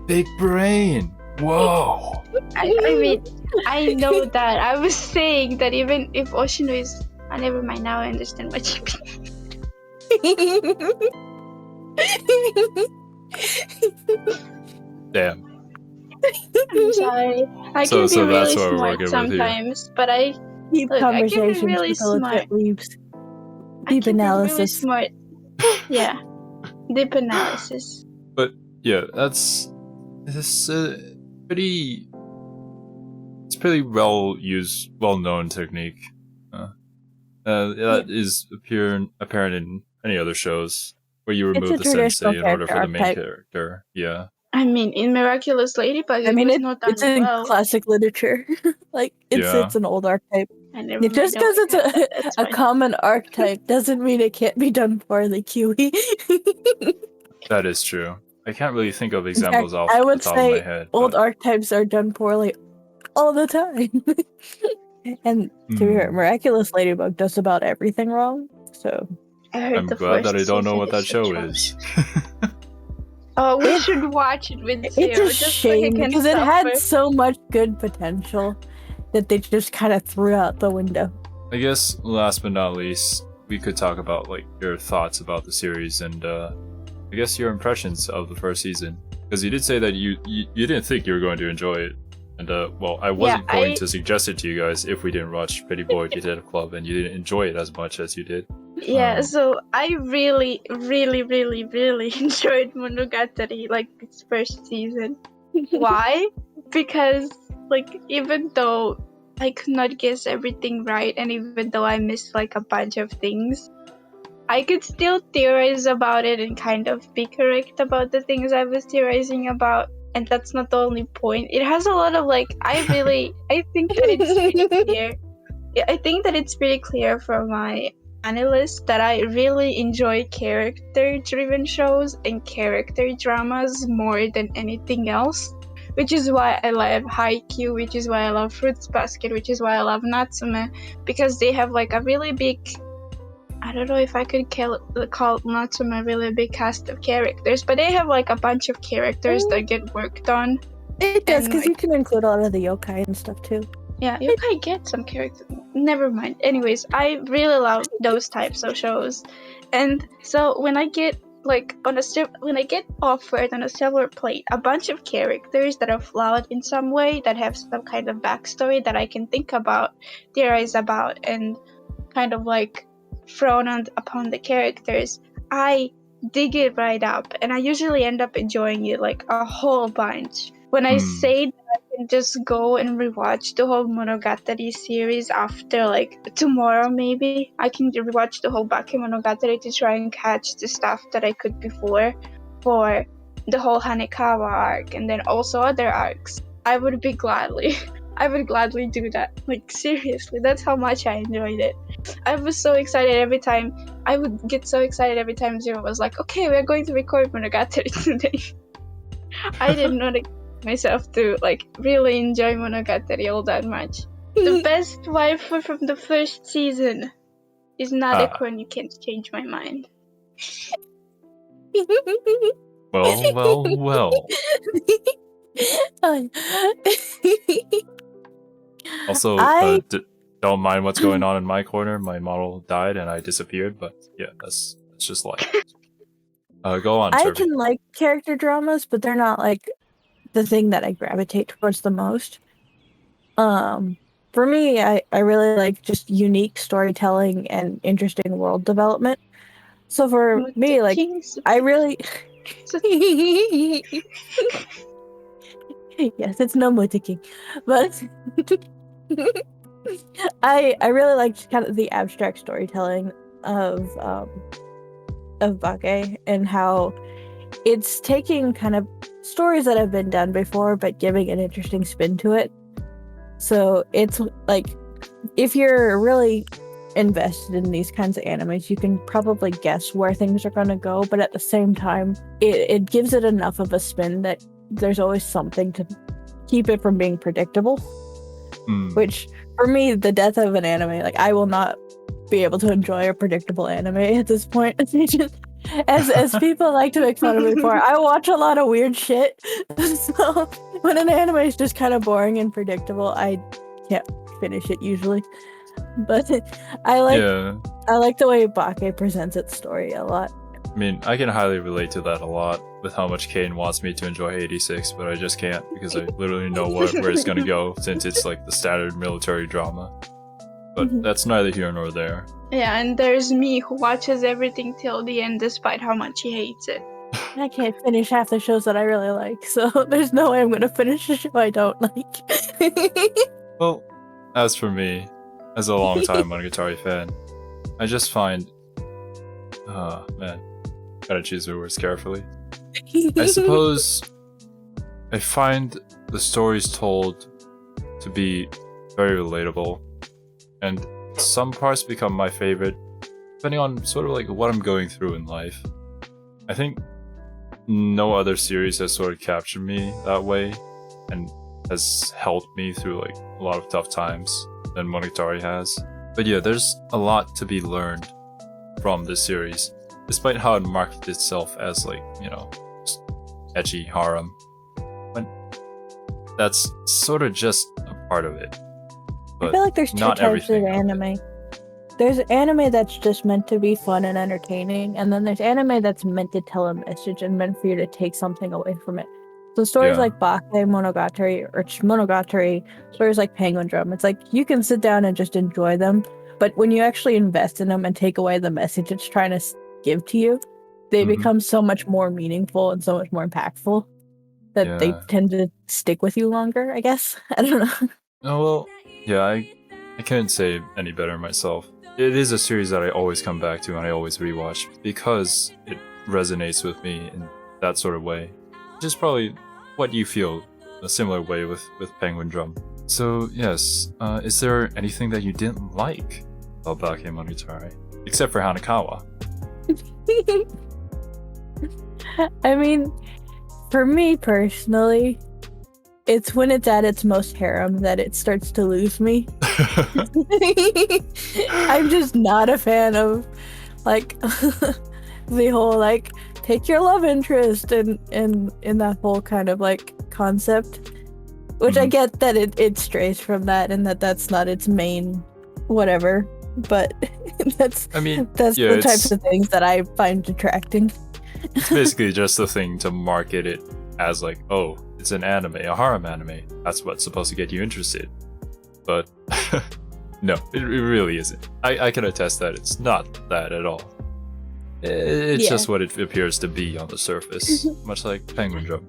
Speaker 1: Big brain! Whoa!
Speaker 3: I mean, I know that. I was saying that even if Oshino is... never mind, now I understand what you mean.
Speaker 1: Damn.
Speaker 3: I'm sorry. I
Speaker 1: So-
Speaker 3: can
Speaker 1: so
Speaker 3: be
Speaker 1: that's
Speaker 3: really
Speaker 1: what we're
Speaker 3: smart
Speaker 1: working with here.
Speaker 3: sometimes, but I...
Speaker 2: Deep
Speaker 3: Look, I can be
Speaker 2: conversations
Speaker 3: really
Speaker 2: with the legit weebs.
Speaker 3: I
Speaker 2: Deep
Speaker 3: can be really
Speaker 2: analysis.
Speaker 3: smart. Yeah. Deep analysis.
Speaker 1: Yeah, this pretty... It's pretty well used, well-known technique. That is apparent in any other shows where you remove
Speaker 2: a
Speaker 1: the
Speaker 2: traditional
Speaker 1: sensei in order for the main
Speaker 2: character
Speaker 1: character. Yeah.
Speaker 3: I mean, in Miraculous Ladybug,
Speaker 2: I mean,
Speaker 3: it was not done
Speaker 2: it's in
Speaker 3: well.
Speaker 2: classic literature. Like, it's
Speaker 1: Yeah.
Speaker 2: an old archetype.
Speaker 3: I never mind,
Speaker 2: Just
Speaker 3: I'll
Speaker 2: because it's
Speaker 3: accept that, that's
Speaker 2: a
Speaker 3: fine.
Speaker 2: common archetype doesn't mean it can't be done poorly, Kiwi.
Speaker 1: That is true. I can't really think of
Speaker 2: In fact,
Speaker 1: examples off
Speaker 2: I
Speaker 1: the
Speaker 2: would
Speaker 1: top of my
Speaker 2: say
Speaker 1: head.
Speaker 2: old
Speaker 1: but-
Speaker 2: archetypes are done poorly all the time. And to be fair,
Speaker 1: Hmm.
Speaker 2: Miraculous Ladybug does about everything wrong. So
Speaker 3: I heard
Speaker 1: I'm
Speaker 3: the
Speaker 1: glad that I
Speaker 3: first
Speaker 1: don't know
Speaker 3: season
Speaker 1: what that
Speaker 3: so
Speaker 1: show
Speaker 3: trash.
Speaker 1: is.
Speaker 3: Oh, we should watch it with Zero,
Speaker 2: it's a
Speaker 3: just so
Speaker 2: shame
Speaker 3: he can
Speaker 2: because it
Speaker 3: suffer.
Speaker 2: had so much good potential that they just kind of threw out the window.
Speaker 1: I guess last but not least, we could talk about like your thoughts about the series and I guess your impressions of the first season. Because you did say that you didn't think you were going to enjoy it. And well, I wasn't going to suggest it to you guys if we didn't watch Pretty Boy Potato Club and you didn't enjoy it as much as you did.
Speaker 3: Yeah, so I really, really, really, really enjoyed Monogatari, like, its first season. Why? Because, like, even though I could not guess everything right, and even though I missed, like, a bunch of things, I could still theorize about it and kind of be correct about the things I was theorizing about. And that's not the only point. It has a lot of, like, I think that it's pretty clear. I think that it's pretty clear from my analyst that I really enjoy character-driven shows and character dramas more than anything else. Which is why I love Haikyuu, which is why I love Fruits Basket, which is why I love Natsume. Because they have, like, a really big... I don't know if I could call Natsume a really big cast of characters, but they have like a bunch of characters that get worked on.
Speaker 2: It does,
Speaker 3: And,
Speaker 2: because
Speaker 3: like-
Speaker 2: you can include a lot of the yokai and stuff too.
Speaker 3: Yeah, you can get some characters. Never mind. Anyways, I really love those types of shows, and so when I get offered on a silver plate a bunch of characters that are flawed in some way, that have some kind of backstory that I can think about, theorize about, and kind of like thrown upon the characters, I dig it right up, and I usually end up enjoying it like a whole bunch. When I say that I can just go and rewatch the whole Monogatari series after, like, tomorrow maybe. I can rewatch the whole Bakemonogatari to try and catch the stuff that I could before for the whole Hanekawa arc and then also other arcs. I would gladly do that. Like, seriously, that's how much I enjoyed it. I was so excited every time. I would get so excited every time Zero was like, okay, we're going to record Monogatari today. I did not expect myself to, like, really enjoy Monogatari all that much. The best waifu from the first season is Nadeko, and you can't change my mind.
Speaker 1: Well. Also, don't mind what's going on in my corner. My model died and I disappeared, but yeah, that's just life. Go on,
Speaker 2: I
Speaker 1: Turvy.
Speaker 2: can like character dramas, but they're not like the thing that I gravitate towards the most. For me, I really like just unique storytelling and interesting world development. So for me, like, I really... Yes, it's no Mutaking. But I really like kind of the abstract storytelling of Bake and how it's taking kind of stories that have been done before but giving an interesting spin to it. So it's like, if you're really invested in these kinds of animes, you can probably guess where things are going to go, but at the same time, it gives it enough of a spin that there's always something to keep it from being predictable. Which, for me, the death of an anime, like, I will not be able to enjoy a predictable anime at this point. As people like to make fun of me for, I watch a lot of weird shit. So when an anime is just kind of boring and predictable, I can't finish it usually. But I like the way Bake presents its story a lot.
Speaker 1: I mean, I can highly relate to that a lot with how much Kane wants me to enjoy 86, but I just can't because I literally know where it's gonna go since it's like the standard military drama. But that's neither here nor there.
Speaker 3: Yeah, and there's me who watches everything till the end despite how much he hates it.
Speaker 2: I can't finish half the shows that I really like, so there's no way I'm gonna finish a show I don't like.
Speaker 1: Well, as for me, as a long-time Monogatari fan, I just find... Oh, man. Gotta choose the words carefully. I suppose I find the stories told to be very relatable, and some parts become my favorite, depending on sort of like what I'm going through in life. I think no other series has sort of captured me that way, and has helped me through like a lot of tough times than Monogatari has. But yeah, there's a lot to be learned from this series, despite how it marketed itself as like, you know, just ecchi harem. But that's sort of just a part of it.
Speaker 2: I feel like there's two types of anime. There's anime that's just meant to be fun and entertaining, and then there's anime that's meant to tell a message and meant for you to take something away from it. So stories like Bakemonogatari or Monogatari, stories like Penguin Drum, it's like you can sit down and just enjoy them, but when you actually invest in them and take away the message it's trying to give to you, they become so much more meaningful and so much more impactful that they tend to stick with you longer, I guess. I don't know.
Speaker 1: Oh, well, yeah, I couldn't say any better myself. It is a series that I always come back to and I always rewatch because it resonates with me in that sort of way. Which is probably what you feel a similar way with Penguin Drum. So, yes, is there anything that you didn't like about Bakemonogatari? Except for Hanekawa.
Speaker 2: I mean, for me personally, it's when it's at its most harem that it starts to lose me. I'm just not a fan of, like, the whole, like, take your love interest and in that whole kind of, like, concept. Which I get that it strays from that and that's not its main whatever. But that's the types of things that I find attracting.
Speaker 1: It's basically just a thing to market it as like, oh, it's an anime, a harem anime. That's what's supposed to get you interested. But no, it really isn't. I can attest that it's not that at all. It's just what it appears to be on the surface, much like Penguin Drum.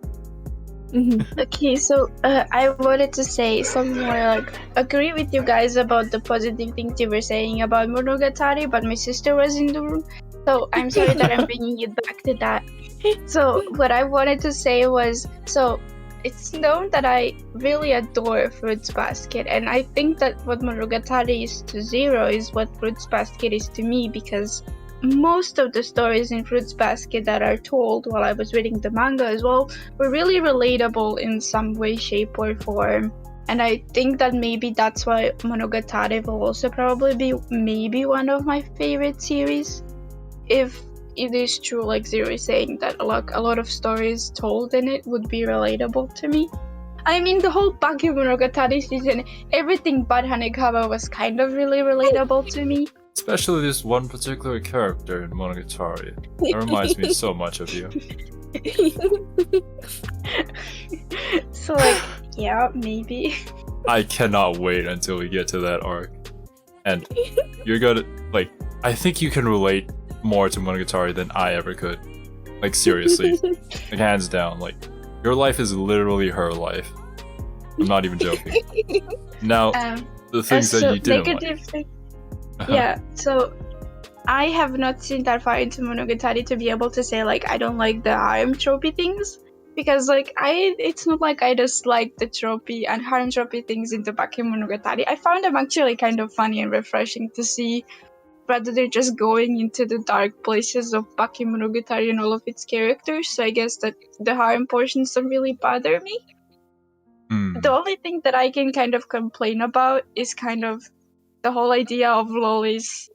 Speaker 3: Okay, so I wanted to say some more, like, agree with you guys about the positive things you were saying about Monogatari, but my sister was in the room, so I'm sorry that I'm bringing it back to that. So what I wanted to say was, so it's known that I really adore Fruits Basket, and I think that what Monogatari is to Zero is what Fruits Basket is to me, because most of the stories in Fruits Basket that are told while I was reading the manga as well were really relatable in some way, shape, or form. And I think that maybe that's why Monogatari will also probably be maybe one of my favorite series. If it is true, like Zero is saying, that a lot of stories told in it would be relatable to me. I mean, the whole Bakemonogatari season, everything but Hanekawa was kind of really relatable to me.
Speaker 1: Especially this one particular character in Monogatari. It reminds me so much of you.
Speaker 3: So, like, yeah, maybe.
Speaker 1: I cannot wait until we get to that arc. And you're gonna, like, I think you can relate more to Monogatari than I ever could. Like, seriously. Like, hands down. Like, your life is literally her life. I'm not even joking. Now, the things that you didn't like.
Speaker 3: Yeah, so I have not seen that far into Monogatari to be able to say, like, I don't like the harem tropey things, because, like, it's not like I just like the tropey and harem tropey things in the Bakemonogatari. I found them actually kind of funny and refreshing to see, rather than just going into the dark places of Bakemonogatari and all of its characters. So I guess that the harem portions don't really bother me. The only thing that I can kind of complain about is kind of the whole idea of lolis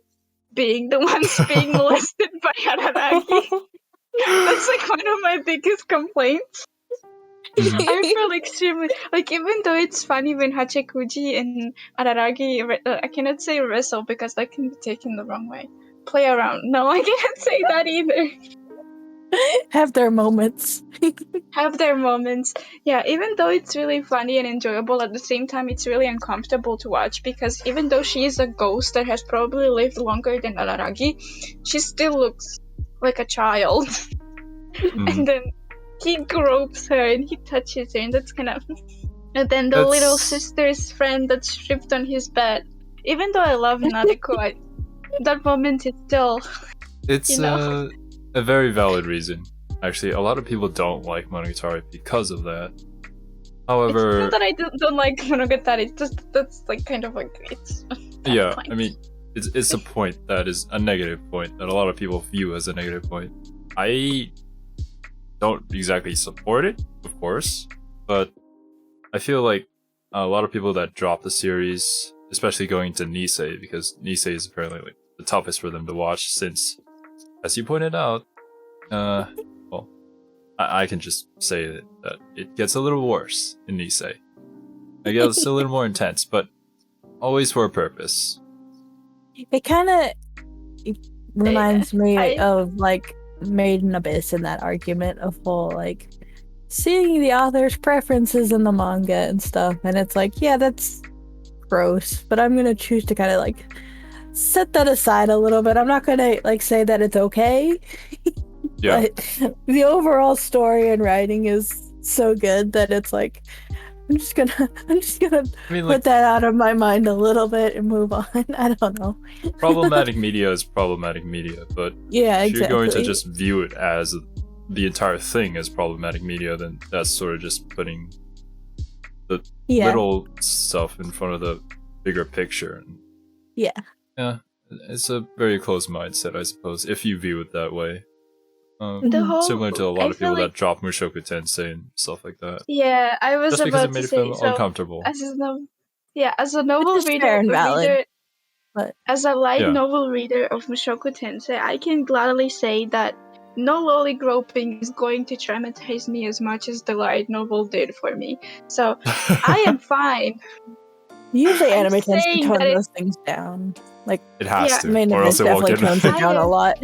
Speaker 3: being the ones being molested by Araragi. That's like one of my biggest complaints. I feel extremely, like, even though it's funny when Hachikuji and Araragi, I cannot say wrestle because that can be taken the wrong way. Play around. No, I cannot say that either.
Speaker 2: Have their moments.
Speaker 3: Have their moments. Yeah, even though it's really funny and enjoyable, at the same time it's really uncomfortable to watch, because even though she is a ghost that has probably lived longer than Araragi, she still looks like a child. And then he gropes her and he touches her, and that's kind of... And then the little sister's friend that's stripped on his bed. Even though I love Nadeko, that moment is still...
Speaker 1: It's a very valid reason. Actually, a lot of people don't like Monogatari because of that. However...
Speaker 3: It's not that I don't like Monogatari, it's just that's like kind of like... it's.
Speaker 1: Yeah, I mean, it's a point that is a negative point that a lot of people view as a negative point. I don't exactly support it, of course, but I feel like a lot of people that drop the series, especially going to Nisei, because Nisei is apparently like the toughest for them to watch since, as you pointed out, well, I can just say that it gets a little worse in Nisei. It gets a little more intense, but always for a purpose.
Speaker 2: It kind of reminds me of, like, Made in Abyss in that argument of whole, like, seeing the author's preferences in the manga and stuff, and it's like, yeah, that's gross, but I'm gonna choose to kind of, like, set that aside a little bit. I'm not gonna, like, say that it's okay.
Speaker 1: Yeah.
Speaker 2: But the overall story and writing is so good that it's like, I'm just gonna put that out of my mind a little bit and move on. I don't know.
Speaker 1: Problematic media is problematic media, but
Speaker 2: yeah,
Speaker 1: if
Speaker 2: exactly.
Speaker 1: you're going to just view it as the entire thing as problematic media, then that's sort of just putting the little stuff in front of the bigger picture.
Speaker 2: Yeah.
Speaker 1: Yeah, it's a very close mindset, I suppose, if you view it that way. Similar to a lot of people that drop Mushoku Tensei and stuff like that.
Speaker 3: Yeah, I was
Speaker 1: just
Speaker 3: about
Speaker 1: because it
Speaker 3: to
Speaker 1: made it
Speaker 3: say,
Speaker 1: feel
Speaker 3: so
Speaker 1: uncomfortable.
Speaker 3: as a novel reader,
Speaker 2: but
Speaker 3: as a light novel reader of Mushoku Tensei, I can gladly say that no lolly groping is going to traumatize me as much as the light novel did for me. So I am fine.
Speaker 2: Usually anime tends to tone those things down. Like,
Speaker 1: it has to,
Speaker 2: or else it definitely tones it down a lot.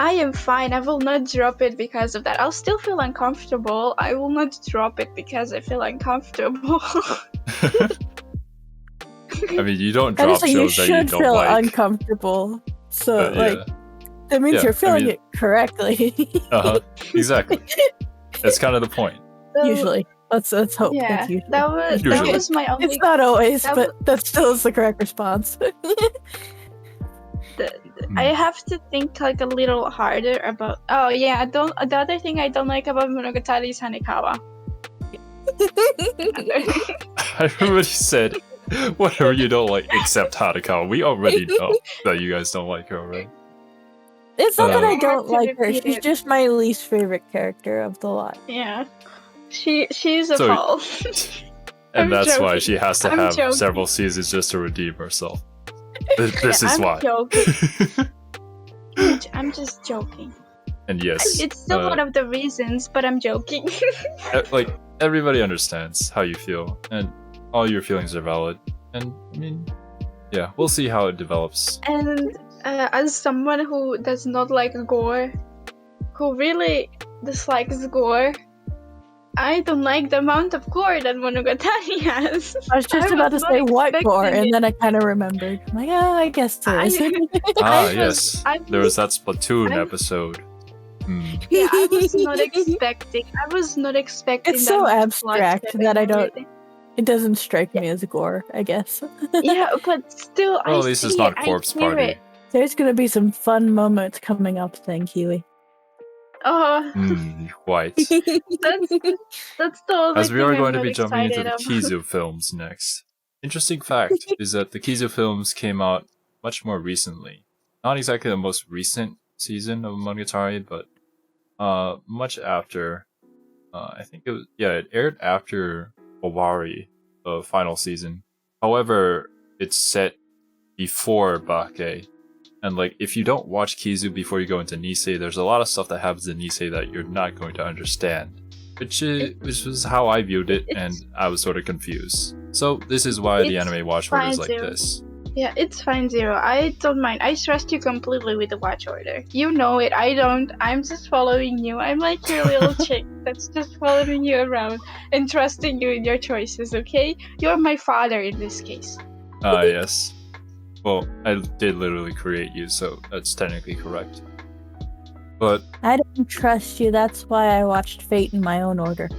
Speaker 3: I am fine. I will not drop it because of that. I'll still feel uncomfortable. I will not drop it because I feel uncomfortable.
Speaker 1: I mean, you don't drop shows that you don't like.
Speaker 2: You should feel uncomfortable. So, that means you're feeling it correctly.
Speaker 1: Exactly. That's kind of the point.
Speaker 3: So,
Speaker 2: Usually. Let's hope.
Speaker 3: yeah,
Speaker 2: That's usually.
Speaker 3: that
Speaker 1: Usually.
Speaker 3: was my only.
Speaker 2: It's not always,
Speaker 3: that
Speaker 2: but that still is the correct response.
Speaker 3: I have to think like a little harder about. Oh yeah, I don't. The other thing I don't like about Monogatari is Hanekawa.
Speaker 1: I already said whatever you don't like except Hanekawa. We already know that you guys don't like her, right?
Speaker 2: It's not that I
Speaker 3: have
Speaker 2: don't
Speaker 3: to
Speaker 2: like her.
Speaker 3: repeat
Speaker 2: She's
Speaker 3: it.
Speaker 2: just my least favorite character of the lot.
Speaker 3: Yeah, she's a
Speaker 1: So-
Speaker 3: fall.
Speaker 1: And
Speaker 3: I'm
Speaker 1: that's why
Speaker 3: joking.
Speaker 1: she has to
Speaker 3: I'm
Speaker 1: have
Speaker 3: joking.
Speaker 1: several seasons just to redeem herself. This is
Speaker 3: I'm
Speaker 1: why.
Speaker 3: joking. I'm just joking.
Speaker 1: And yes,
Speaker 3: It's still one of the reasons, but I'm joking.
Speaker 1: like everybody understands how you feel, and all your feelings are valid. And I mean, yeah, we'll see how it develops.
Speaker 3: And as someone who does not like gore, who really dislikes gore, I don't like the amount of gore that Monogatari has.
Speaker 2: I was just
Speaker 3: I
Speaker 2: about to
Speaker 3: was
Speaker 2: say
Speaker 3: not
Speaker 2: what gore,
Speaker 3: expecting
Speaker 2: and then I kind of remembered. I'm like, oh, I guess it is.
Speaker 1: Yes, there was that Splatoon
Speaker 3: I-
Speaker 1: episode.
Speaker 3: Yeah, I was not expecting.
Speaker 2: It's so
Speaker 3: that
Speaker 2: abstract
Speaker 3: blood
Speaker 2: that I
Speaker 3: and
Speaker 2: don't.
Speaker 3: everything.
Speaker 2: It doesn't strike me as gore, I guess.
Speaker 3: Yeah, but still,
Speaker 1: Well,
Speaker 3: I
Speaker 1: at least it's
Speaker 3: see
Speaker 1: not
Speaker 3: it, I
Speaker 1: Corpse
Speaker 3: hear
Speaker 1: Party.
Speaker 3: it.
Speaker 2: There's gonna be some fun moments coming up then, Kiwi.
Speaker 3: Oh,
Speaker 1: Quite.
Speaker 3: that's the only
Speaker 1: As we
Speaker 3: thing
Speaker 1: are
Speaker 3: I'm
Speaker 1: going to
Speaker 3: not
Speaker 1: be jumping into the
Speaker 3: excited about.
Speaker 1: Kizu films next. Interesting fact is that the Kizu films came out much more recently. Not exactly the most recent season of Monogatari, but much after. I think it was it aired after Owari, the final season. However, it's set before Bake. And like, if you don't watch Kizu before you go into Nisei, there's a lot of stuff that happens in Nisei that you're not going to understand. Which was how I viewed it, and I was sort of confused. So this is why the
Speaker 3: It's
Speaker 1: anime watch order is like
Speaker 3: fine,
Speaker 1: this.
Speaker 3: Yeah, it's fine, Zero. I don't mind. I trust you completely with the watch order. You know it. I don't. I'm just following you. I'm like your little chick that's just following you around and trusting you in your choices, okay? You're my father in this case.
Speaker 1: Ah, yes. Well, I did literally create you, so that's technically correct. But
Speaker 2: I don't trust you. That's why I watched Fate in my own order.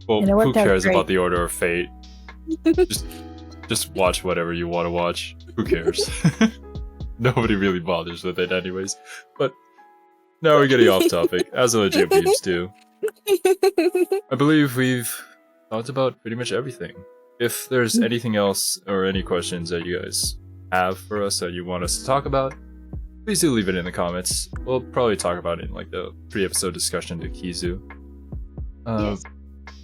Speaker 1: well,
Speaker 2: And it
Speaker 1: who
Speaker 2: worked out
Speaker 1: cares
Speaker 2: great.
Speaker 1: about the order of fate? Just watch whatever you want to watch. Who cares? Nobody really bothers with it anyways. But now we're getting off topic, as the legit Weebs do. I believe we've talked about pretty much everything. If there's anything else or any questions that you guys have for us that you want us to talk about, please do leave it in the comments. We'll probably talk about it in like the pre-episode discussion to Kizu.
Speaker 3: Yes.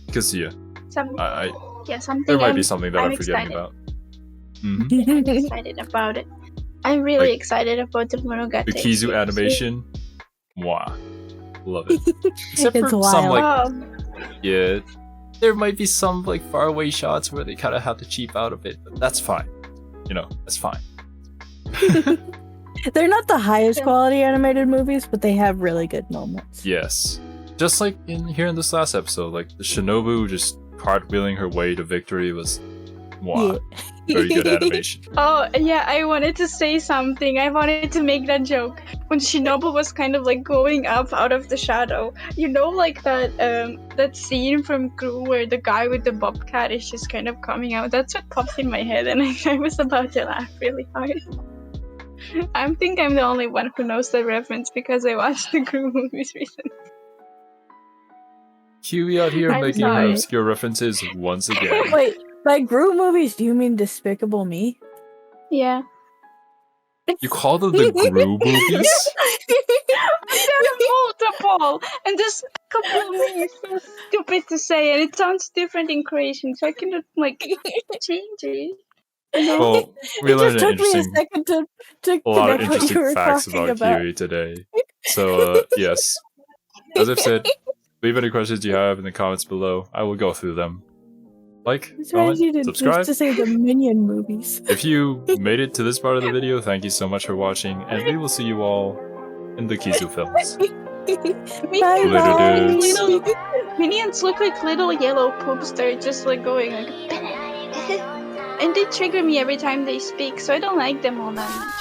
Speaker 1: Because yeah,
Speaker 3: Something.
Speaker 1: there might be something that I'm forgetting
Speaker 3: excited.
Speaker 1: about.
Speaker 3: I'm excited about it. I'm really
Speaker 1: Like,
Speaker 3: excited about the Monogatari.
Speaker 1: The Kizu animation, mwah, love it. Except
Speaker 2: It's
Speaker 1: for some
Speaker 2: wild.
Speaker 1: like there might be some like faraway shots where they kind of have to cheap out a bit, but that's fine. You know, that's fine.
Speaker 2: They're not the highest quality animated movies, but they have really good moments.
Speaker 1: Yes, just like in this last episode, like the Shinobu just cartwheeling her way to victory was, mwah, very good animation.
Speaker 3: Oh, yeah, I wanted to say something. I wanted to make that joke. When Shinobu was kind of like going up out of the shadow. You know, like that scene from Gru where the guy with the bobcat is just kind of coming out. That's what popped in my head, and I was about to laugh really hard. I think I'm the only one who knows the reference because I watched the Gru movies recently.
Speaker 1: Kiwi out here
Speaker 3: I'm
Speaker 1: making
Speaker 3: sorry.
Speaker 1: obscure references once again.
Speaker 2: Wait, by Gru movies, do you mean Despicable Me?
Speaker 3: Yeah.
Speaker 1: You call them the Gru movies?
Speaker 3: There are multiple, and just a couple of me is so stupid to say, and it sounds different in Croatian, so I cannot like change it. You know?
Speaker 1: Well, we
Speaker 2: It
Speaker 1: learned
Speaker 2: just
Speaker 1: an
Speaker 2: took me a
Speaker 1: interesting,
Speaker 2: second to
Speaker 1: a lot of
Speaker 2: connect what you
Speaker 1: interesting
Speaker 2: were
Speaker 1: facts
Speaker 2: talking
Speaker 1: about
Speaker 2: about.
Speaker 1: Kiwi today. So, yes. As I've said, leave any questions you have in the comments below. I will go through them. Like,
Speaker 2: It's right you
Speaker 1: comment,
Speaker 2: to
Speaker 1: subscribe.
Speaker 2: just to say the Minion movies.
Speaker 1: If you made it to this part of the video, thank you so much for watching, and we will see you all in the Kizu films.
Speaker 2: Bye
Speaker 1: Later,
Speaker 2: bye.
Speaker 1: dudes.
Speaker 3: Minions look like little yellow poops. They're just like going like, and they trigger me every time they speak, so I don't like them all that much.